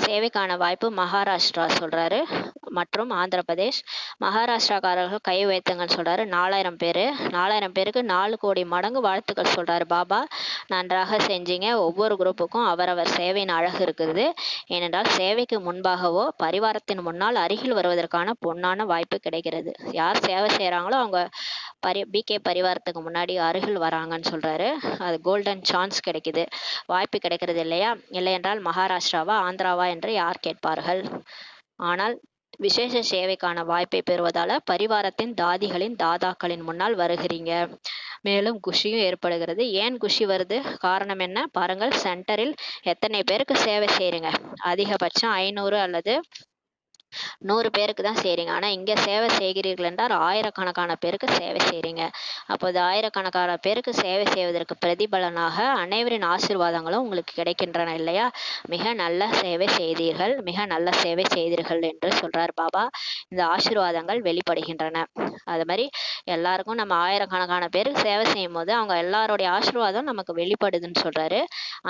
சேவைக்கான வாய்ப்பு மகாராஷ்டிரா சொல்றாரு மற்றும் ஆந்திர பிரதேஷ். மகாராஷ்டிராக்காரர்கள் கை வைத்துங்கன்னு சொல்றாரு. 4000 பேர். 4000 பேருக்கு 4 கோடி மடங்கு வாழ்த்துக்கள் சொல்றாரு பாபா. நன்றாக செஞ்சீங்க. ஒவ்வொரு குரூப்புக்கும் அவரவர் சேவையின் அழகு இருக்குது. ஏனென்றால் சேவைக்கு முன்பாகவோ பரிவாரத்தின் முன்னால் அருகில் வருவதற்கான பொன்னான வாய்ப்பு கிடைக்கிறது. யார் சேவை செய்கிறாங்களோ அவங்க பிகே பரிவாரத்துக்கு முன்னாடி அருகில் வராங்கன்னு சொல்றாரு. அது கோல்டன் சான்ஸ் கிடைக்குது, வாய்ப்பு கிடைக்கிறது இல்லையா? இல்லை என்றால் மகாராஷ்டிராவா ஆந்திராவா என்று யார் கேட்பார்கள்? ஆனால் விசேஷ சேவைக்கான வாய்ப்பை பெறுவதால பரிவாரத்தின் தாதிகளின் தாதாக்களின் முன்னால் வருகிறீங்க. மேலும் குஷியும் ஏற்படுகிறது. ஏன் குஷி வருது? காரணம் என்ன பாருங்கள். சென்டரில் எத்தனை பேருக்கு சேவை செய்றீங்க? அதிகபட்சம் 500 அல்லது 100 பேருக்கு தான் செய்றீங்க. ஆனா இங்க சேவை செய்கிறீர்கள் என்றால் ஆயிரக்கணக்கான பேருக்கு சேவை செய்றீங்க. அப்போது ஆயிரக்கணக்கான பேருக்கு சேவை செய்வதற்கு பிரதிபலனாக அனைவரின் ஆசீர்வாதங்களும் உங்களுக்கு கிடைக்கின்றன இல்லையா? மிக நல்ல சேவை செய்தீர்கள், மிக நல்ல சேவை செய்தீர்கள் என்று சொல்றார் பாபா. இந்த ஆசீர்வாதங்கள் வெளிப்படுகின்றன. அது மாதிரி எல்லாருக்கும் நம்ம ஆயிரக்கணக்கான பேருக்கு சேவை செய்யும் போது அவங்க எல்லாருடைய ஆசீர்வாதம் நமக்கு வெளிப்படுதுன்னு சொல்றாரு.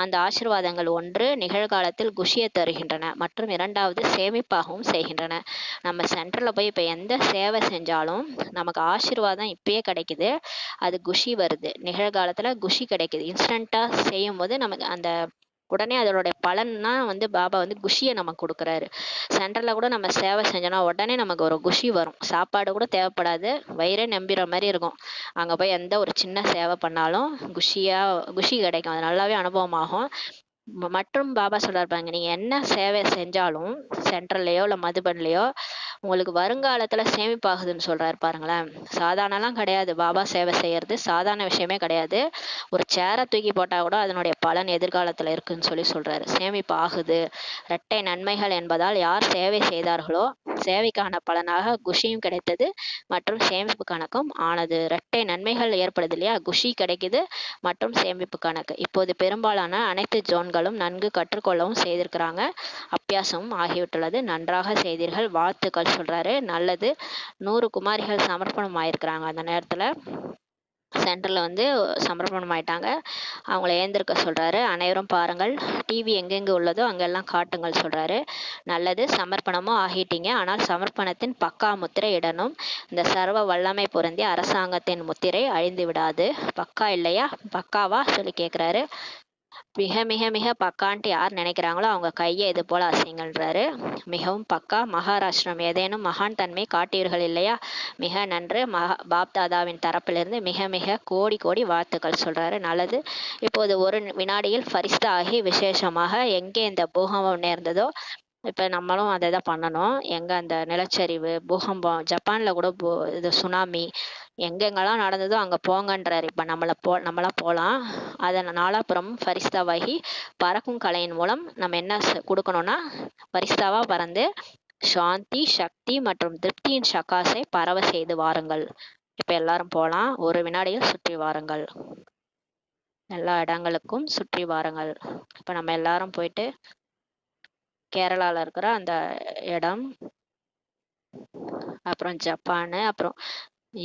அந்த ஆசீர்வாதங்கள் ஒன்று நிகழ்காலத்தில் குஷியை தருகின்றன மற்றும் இரண்டாவது சேமிப்பாகவும் செய்கின்றன. நம்ம சென்டர்ல போய் இப்ப எந்த சேவை செஞ்சாலும் நமக்கு ஆசீர்வாதம் இப்பயே கிடைக்குது. அது குஷி வருது. நிகழ்காலத்துல குஷி கிடைக்குது. இன்ஸ்டன்டா செய்யும் போது நமக்கு அந்த உடனே அதோடைய பலன்னா வந்து பாபா வந்து குஷியை நமக்கு கொடுக்குறாரு. சென்டர்ல கூட நம்ம சேவை செஞ்சோம்னா உடனே நமக்கு ஒரு குஷி வரும். சாப்பாடு கூட தேவைப்படாது, வயிறே நம்பிற மாதிரி இருக்கும். அங்க போய் எந்த ஒரு சின்ன சேவை பண்ணாலும் குஷி கிடைக்கும். அது நல்லாவே அனுபவமாகும். மற்றும் பாபா சொல்றாருப்பாங்க, நீங்க என்ன சேவை செஞ்சாலும் சென்ட்ரல்லையோ இல்லை மதுபன்லையோ உங்களுக்கு வருங்காலத்துல சேமிப்பாகுதுன்னு சொல்றாரு பாருங்களேன். சாதாரணலாம் கிடையாது. பாபா சேவை செய்யறது சாதாரண விஷயமே கிடையாது. ஒரு சேரை தூக்கி போட்டா கூட அதனுடைய பலன் எதிர்காலத்துல இருக்குன்னு சொல்றாரு. சேமிப்பு ஆகுது. இரட்டை நன்மைகள் என்பதால் யார் சேவை செய்தார்களோ சேவைக்கான பலனாக குஷியும் கிடைத்தது மற்றும் சேமிப்பு கணக்கும் ஆனது. இரட்டை நன்மைகள் ஏற்படுது இல்லையா? குஷி கிடைக்குது மற்றும் சேமிப்பு கணக்கு. இப்போது பெரும்பாலான அனைத்து ஜோன்களும் நன்கு கற்றுக்கொள்ளவும் செய்திருக்கிறாங்க, அபியாசமும் ஆகிவிட்டுள்ளது. நன்றாக செய்தீர்கள், வாழ்த்துக்கள் சொல்றாரு. நல்லது. 100 குமாரிகள் சமர்ப்பணம் ஆயிருக்கிறாங்க. அந்த நேரத்துல சென்டர்ல வந்து சமர்ப்பணம் ஆயிட்டாங்க. அவங்கள ஏந்திருக்க சொல்றாரு. அனைவரும் பாருங்கள், டிவி எங்கெங்க உள்ளதோ அங்கெல்லாம் காட்டுங்கள் சொல்றாரு. நல்லது. சமர்ப்பணமும் ஆகிட்டீங்க. ஆனால் சமர்ப்பணத்தின் பக்கா முத்திரை இடணும். இந்த சர்வ வல்லமை பொருந்திய அரசாங்கத்தின் முத்திரை அழிந்து விடாது. பக்கா இல்லையா? பக்காவா சொல்லி கேட்குறாரு. மிக மிக மிக பக்கான்ட்டு யார் நினைக்கிறாங்களோ அவங்க கையை இது போல அசைங்கள்ன்றாரு. மிகவும் பக்கா. மகாராஷ்டிரம் ஏதேனும் மகான் தன்மை காட்டீர்கள் இல்லையா? மிக நன்று. பாப்தாதாவின் தரப்பிலிருந்து மிக மிக கோடி கோடி வாழ்த்துக்கள் சொல்றாரு. நல்லது. இப்போது ஒரு வினாடியில் ஃபரிஸ்தா ஆகி விசேஷமாக எங்கே இந்த பூகம்பம் நேர்ந்ததோ இப்போ நம்மளும் அதை தான் பண்ணணும். எங்கே அந்த நிலச்சரிவு, பூகம்பம், ஜப்பானில் கூட இது சுனாமி எங்கெங்கெல்லாம் நடந்ததோ அங்கே போங்கன்றார். இப்போ நம்மளாம் போகலாம். அதை நாலாப்புறமும் ஃபரிஸ்தாவாகி பறக்கும் கலையின் மூலம் நம்ம என்ன கொடுக்கணும்னா ஃபரிஸ்தாவாக பறந்து சாந்தி, சக்தி மற்றும் திருப்தியின் சக்காசை பரவ செய்து வாருங்கள். இப்போ எல்லாரும் போகலாம். ஒரு வினாடியில் சுற்றி வாருங்கள். எல்லா இடங்களுக்கும் சுற்றி வாருங்கள். இப்போ நம்ம எல்லாரும் போயிட்டு கேரளாவில் இருக்கிற அந்த இடம், அப்புறம் ஜப்பானு, அப்புறம்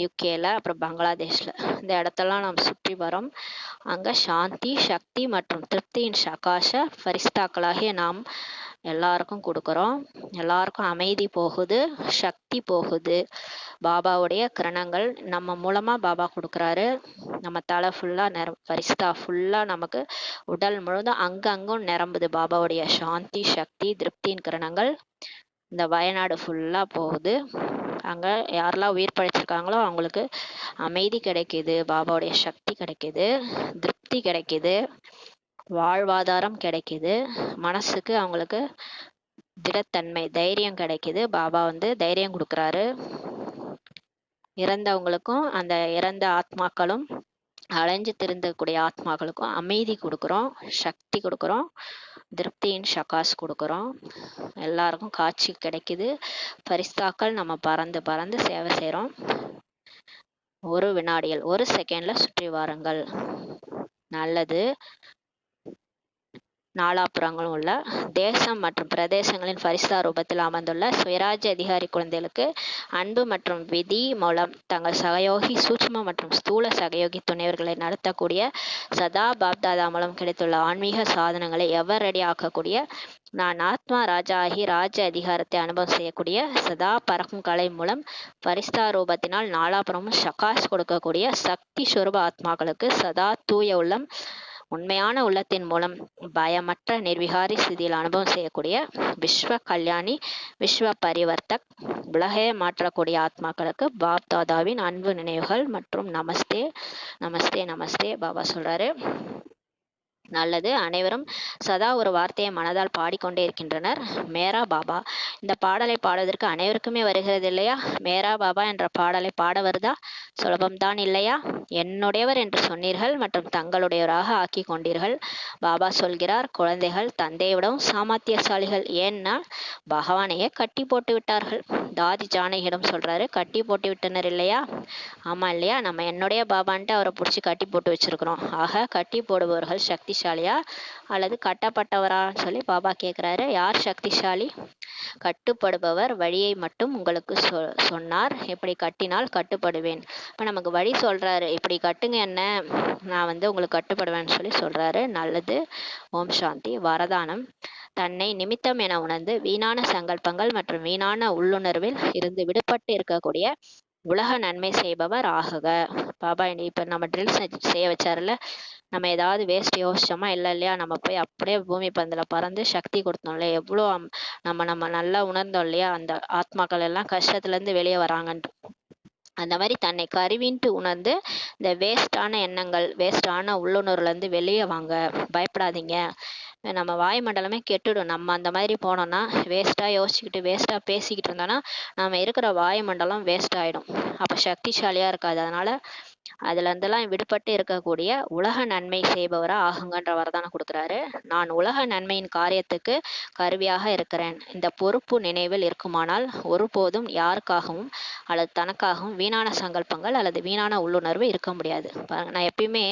யூகேல, அப்புறம் பங்களாதேஷ்ல இந்த இடத்தெல்லாம் நாம் சுற்றி வரோம். அங்கே சாந்தி, சக்தி மற்றும் திருப்தியின் சகாஷ ஃபரிஸ்தாக்களாகிய நாம் எல்லாருக்கும் கொடுக்குறோம். எல்லாருக்கும் அமைதி போகுது, சக்தி போகுது. பாபாவுடைய கிரணங்கள் நம்ம மூலமாக பாபா கொடுக்குறாரு. நம்ம தலை ஃபுல்லாக ஃபரிஸ்தா ஃபுல்லாக நமக்கு உடல் முழுதும் அங்கங்கும் நிரம்புது பாபாவுடைய சாந்தி, சக்தி, திருப்தியின் கிரணங்கள். இந்த வயநாடு ஃபுல்லாக போகுது. அங்கே யாரெல்லாம் உயிர் படைச்சிருக்காங்களோ அவங்களுக்கு அமைதி கிடைக்குது, பாபாவுடைய சக்தி கிடைக்குது, திருப்தி கிடைக்குது, வாழ்வாதாரம் கிடைக்குது, மனசுக்கு அவங்களுக்கு திடத்தன்மை தைரியம் கிடைக்குது. பாபா வந்து தைரியம் கொடுக்குறாரு. இறந்தவங்களுக்கும் அந்த இறந்த ஆத்மாக்களும் அலைஞ்சு திருந்தக்கூடிய ஆத்மாக்களுக்கும் அமைதி கொடுக்குறோம், சக்தி கொடுக்குறோம், திருப்தியின் ஷகாஸ் கொடுக்குறோம். எல்லாருக்கும் காட்சி கிடைக்குது. பரிஸ்தாக்கள் நம்ம பறந்து பறந்து சேவை செய்கிறோம். ஒரு வினாடிகள், ஒரு செகண்ட்ல சுற்றி வாருங்கள். நல்லது. நாலாபுறங்களும் உள்ள தேசம் மற்றும் பிரதேசங்களின் பரிசா ரூபத்தில் அமர்ந்துள்ள சுயராஜ்ய அதிகாரி குழந்தைகளுக்கு அன்பு மற்றும் விதி மூலம் தங்கள் சகயோகி சூட்சும மற்றும் ஸ்தூல சகயோகி துணைவர்களை நடத்தக்கூடிய சதா பாப்தாதா மூலம் கிடைத்துள்ள ஆன்மீக சாதனங்களை எவரடி ஆக்கக்கூடிய நான் ஆத்மா ராஜா ஆகி ராஜ்ய அதிகாரத்தை அனுபவம் செய்யக்கூடிய சதா பறக்கும் கலை மூலம் பரிஸ்தா ரூபத்தினால் நாலாபுறமும் ஷகாஸ் கொடுக்கக்கூடிய சக்தி ஸ்வரூப ஆத்மாக்களுக்கு சதா தூய உள்ளம் உண்மையான உள்ளத்தின் மூலம் பயமற்ற நிர்விகாரி ஸ்திதியில் அனுபவம் செய்யக்கூடிய விஸ்வ கல்யாணி விஸ்வ பரிவர்த்தக் உலகையே மாற்றக்கூடிய ஆத்மாக்களுக்கு பாப் தாதாவின் அன்பு நினைவுகள் மற்றும் நமஸ்தே நமஸ்தே நமஸ்தே. பாபா சொல்றாரு. நல்லது. அனைவரும் சதா ஒரு வார்த்தையை மனதால் பாடிக்கொண்டே இருக்கின்றனர். மேரா பாபா. இந்த பாடலை பாடுவதற்கு அனைவருக்குமே வருகிறது இல்லையா? மேரா பாபா என்ற பாடலை பாட வருதா? சுலபம்தான் இல்லையா? என்னுடையவர் என்று சொன்னீர்கள் மற்றும் தங்களுடையவராக ஆக்கி கொண்டீர்கள். பாபா சொல்கிறார், குழந்தைகள் தந்தையை விடவும் சாமர்த்தியசாலிகள். ஏன்னா பகவானையே கட்டி போட்டு விட்டார்கள். தாதி ஜானகியிடம் சொல்றாரு, கட்டி போட்டு விட்டனர் இல்லையா? ஆமா இல்லையா? நம்ம என்னுடைய பாபான்ட்டு அவரை பிடிச்சி கட்டி போட்டு வச்சிருக்கிறோம். ஆக கட்டி போடுபவர்கள் சக்திசாலியா அல்லது கட்டப்பட்டவரான்னு சொல்லி பாபா கேட்குறாரு. யார் சக்திசாலி? கட்டுப்படுபவர். வழியை மட்டும் உங்களுக்கு சொன்னார். எப்படி கட்டினால் கட்டுப்படுவேன். இப்போ நமக்கு வழி சொல்றாரு, இப்படி கட்டுங்க என்ன, நான் வந்து உங்களுக்கு கட்டுப்படுவேன்னு சொல்லி சொல்றாரு. நல்லது. ஓம் சாந்தி. வரதானம். தன்னை நிமித்தம் என உணர்ந்து வீணான சங்கல்பங்கள் மற்றும் வீணான உள்ளுணர்வில் இருந்து விடுபட்டு இருக்கக்கூடிய உலக நன்மை செய்பவர் ஆகுக. பாபா இப்போ நம்ம ட்ரில்ஸ் செய்ய வச்சாருல, நம்ம ஏதாவது வேஸ்ட் யோசிச்சோமா இல்லை இல்லையா? நம்ம போய் அப்படியே பூமி பந்தில் பறந்து சக்தி கொடுத்தோம் இல்லையா? எவ்வளோ நம்ம நல்லா உணர்ந்தோம் இல்லையா? அந்த ஆத்மாக்கள் எல்லாம் கஷ்டத்துலேருந்து வெளியே வராங்கன்ட்டு. அந்த மாதிரி தன்னை கருவின்ட்டு உணர்ந்து இந்த வேஸ்டான எண்ணங்கள் வேஸ்டான உள்ளுணர்வுலேருந்து வெளியே வாங்க. பயப்படாதீங்க. நம்ம வாயுமண்டலமே கெட்டுடும். நம்ம அந்த மாதிரி போனோம்னா வேஸ்ட்டாக யோசிச்சுக்கிட்டு வேஸ்ட்டாக பேசிக்கிட்டு இருந்தோன்னா நம்ம இருக்கிற வாயுமண்டலம் வேஸ்ட் ஆகிடும். அப்போ சக்திசாலியாக இருக்காது. அதனால் அதுலேருந்துலாம் விடுபட்டு இருக்கக்கூடிய உலக நன்மை செய்பவராக ஆகுங்கன்ற வரதானம் கொடுக்குறாரு. நான் உலக நன்மையின் காரியத்துக்கு கருவியாக இருக்கிறேன். இந்த பொறுப்பு நினைவில் இருக்குமானால் ஒருபோதும் யாருக்காகவும் அல்லது தனக்காகவும் வீணான சங்கல்பங்கள் அல்லது வீணான உள்ளுணர்வு இருக்க முடியாது. நான் எப்பயுமே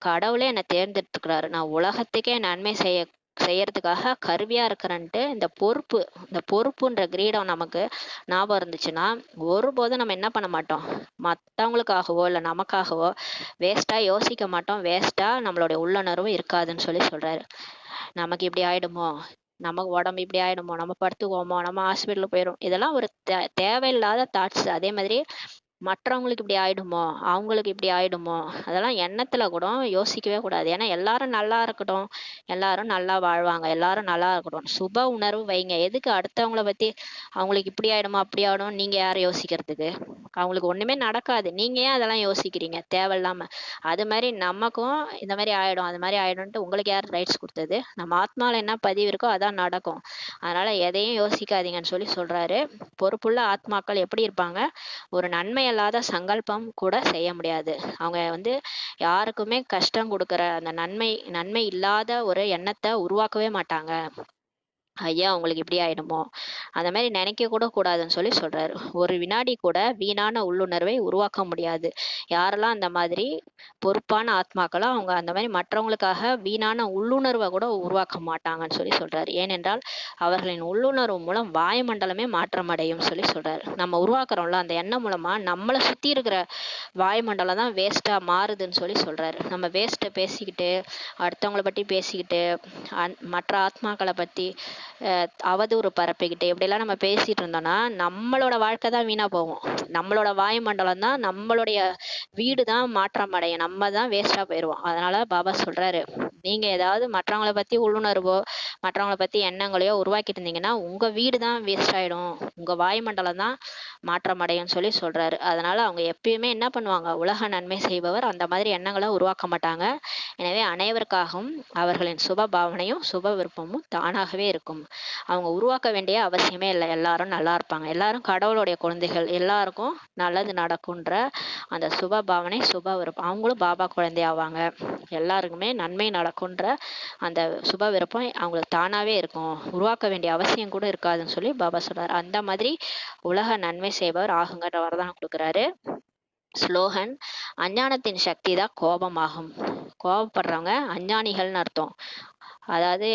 கடவுளே என்னை தேர்ந்தெடுத்துக்கிறாரு. நான் உலகத்துக்கே நன்மை செய்யறதுக்காக கருவியா இருக்கிறன்ட்டு இந்த பொறுப்புன்ற கிரீடம் நமக்கு ஞாபகம் இருந்துச்சுன்னா ஒருபோதும் நம்ம என்ன பண்ண மாட்டோம், மற்றவங்களுக்காகவோ இல்லை நமக்காகவோ வேஸ்டா யோசிக்க மாட்டோம். வேஸ்டா நம்மளுடைய உள்ளுணர்வு இருக்காதுன்னு சொல்லி சொல்றாரு. நமக்கு இப்படி ஆயிடுமோ, நமக்கு உடம்பு இப்படி ஆயிடுமோ, நம்ம படுத்துக்குவோமோ, நம்ம ஹாஸ்பிட்டலுக்கு போயிடும், இதெல்லாம் ஒரு தேவையில்லாத தாட்ஸ். அதே மாதிரி மற்றவங்களுக்கு இப்படி ஆயிடுமோ, அவங்களுக்கு இப்படி ஆயிடுமோ, அதெல்லாம் எண்ணத்துல கூட யோசிக்கவே கூடாது. ஏன்னா எல்லாரும் நல்லா இருக்கட்டும், எல்லாரும் நல்லா வாழ்வாங்க, எல்லாரும் நல்லா இருக்கட்டும், சுப உணர்வு வைங்க. எதுக்கு அடுத்தவங்கள பத்தி அவங்களுக்கு இப்படி ஆயிடுமோ அப்படி ஆயிடும் நீங்க யாரும் யோசிக்கிறதுக்கு? அவங்களுக்கு ஒண்ணுமே நடக்காது, நீங்க ஏன் அதெல்லாம் யோசிக்கிறீங்க தேவையில்லாம? அது மாதிரி நமக்கும் இந்த மாதிரி ஆயிடும் அது மாதிரி ஆயிடும்ட்டு உங்களுக்கு யார் ரைட்ஸ் கொடுத்தது? நம்ம ஆத்மால என்ன பதிவு இருக்கோ அதான் நடக்கும். அதனால எதையும் யோசிக்காதீங்கன்னு சொல்லி சொல்றாரு. பொறுப்புள்ள ஆத்மாக்கள் எப்படி இருப்பாங்க? ஒரு நன்மை அல்லாத சங்கல்பம் கூட செய்ய முடியாது. அவங்க வந்து யாருக்குமே கஷ்டம் கொடுக்குற அந்த நன்மை இல்லாத ஒரு எண்ணத்தை உருவாக்கவே மாட்டாங்க. ஐயா உங்களுக்கு இப்படி ஆயிடுமோ அந்த மாதிரி நினைக்க கூட கூடாதுன்னு சொல்லி சொல்றாரு. ஒரு வினாடி கூட வீணான உள்ளுணர்வை உருவாக்க முடியாது. யாரெல்லாம் அந்த மாதிரி பொறுப்பான ஆத்மாக்களோ அவங்க அந்த மாதிரி மற்றவங்களுக்காக வீணான உள்ளுணர்வை கூட உருவாக்க மாட்டாங்கன்னு சொல்லி சொல்றாரு. ஏனென்றால் அவர்களின் உள்ளுணர்வு மூலம் வாயுமண்டலமே மாற்றமடையும் சொல்லி சொல்றாரு. நம்ம உருவாக்குறோம்ல அந்த எண்ணம் மூலமா நம்மளை சுத்தி இருக்கிற வாயுமண்டலம் தான் வேஸ்டா மாறுதுன்னு சொல்லி சொல்றாரு. நம்ம வேஸ்ட்டை பேசிக்கிட்டு அடுத்தவங்களை பற்றி பேசிக்கிட்டு மற்ற ஆத்மாக்களை பற்றி அவதூறு பரப்பிக்கிட்டு இப்படிலாம் நம்ம பேசிட்டு இருந்தோம்னா நம்மளோட வாழ்க்கை தான் வீணா போகும். நம்மளோட வாயுமண்டலம் தான், நம்மளுடைய வீடு தான் மாற்றம் அடையும், நம்ம தான் வேஸ்டா போயிடுவோம். அதனால பாபா சொல்றாரு, நீங்க ஏதாவது மற்றவங்கள பத்தி உள்ளுணர்வோ, மற்றவங்கள பத்தி எண்ணங்களையோ உருவாக்கிட்டு இருந்தீங்கன்னா, உங்க வீடு தான் வேஸ்ட் ஆயிடும். உங்க வாயுமண்டலம் தான் மாற்றமடையும்னு சொல்லி சொல்றாரு. அதனால அவங்க எப்பயுமே என்ன பண்ணுவாங்க, உலக நன்மை செய்பவர் அந்த மாதிரி எண்ணங்கள உருவாக்க மாட்டாங்க. எனவே அனைவருக்காகவும் அவர்களின் சுப பாவனையும், சுப விருப்பமும் தானாகவே இருக்கும். அவங்க உருவாக்க வேண்டிய அவசியமே இல்ல. எல்லாரும் நல்லா இருப்பாங்க. எல்லாரும் கடவுளுடைய குழந்தைகள். எல்லாருக்கும் நல்லது நடக்குன்ற அந்த சுப பாவனை, சுப விருப்பம். அவங்களும் பாபா குழந்தையாவாங்க. எல்லாருக்குமே நன்மை நடக்குன்ற அந்த சுப விருப்பம் அவங்களுக்கு தானாவே இருக்கும். உருவாக்க வேண்டிய அவசியம் கூட இருக்காதுன்னு சொல்லி பாபா சொல்றாரு. அந்த மாதிரி உலக நன்மை செய்பவர் ஆகுங்கன்ற வரதானம் கொடுக்குறாரு. ஸ்லோகன்: அஞ்ஞானத்தின் சக்தி தான் கோபமாகும். கோபப்படுறவங்க அஞ்ஞானிகள்னு அர்த்தம். அதாவது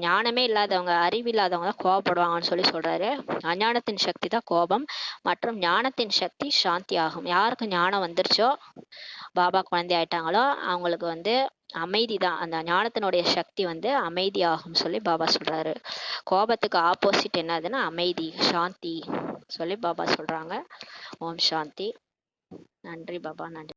ஞானமே இல்லாதவங்க, அறிவில்லாதவங்க தான் கோபப்படுவாங்கன்னு சொல்லி சொல்றாரு. அஞ்ஞானத்தின் சக்தி தான் கோபம் மற்றும் ஞானத்தின் சக்தி சாந்தி ஆகும். யாருக்கு ஞானம் வந்துருச்சோ, பாபா குழந்தை ஆயிட்டாங்களோ, அவங்களுக்கு வந்து அமைதி தான். அந்த ஞானத்தினுடைய சக்தி வந்து அமைதி ஆகும் சொல்லி பாபா சொல்றாரு. கோபத்துக்கு ஆப்போசிட் என்னதுன்னா அமைதி, சாந்தி சொல்லி பாபா சொல்றாங்க. ஓம் சாந்தி. நன்றி பாபா, நன்றி.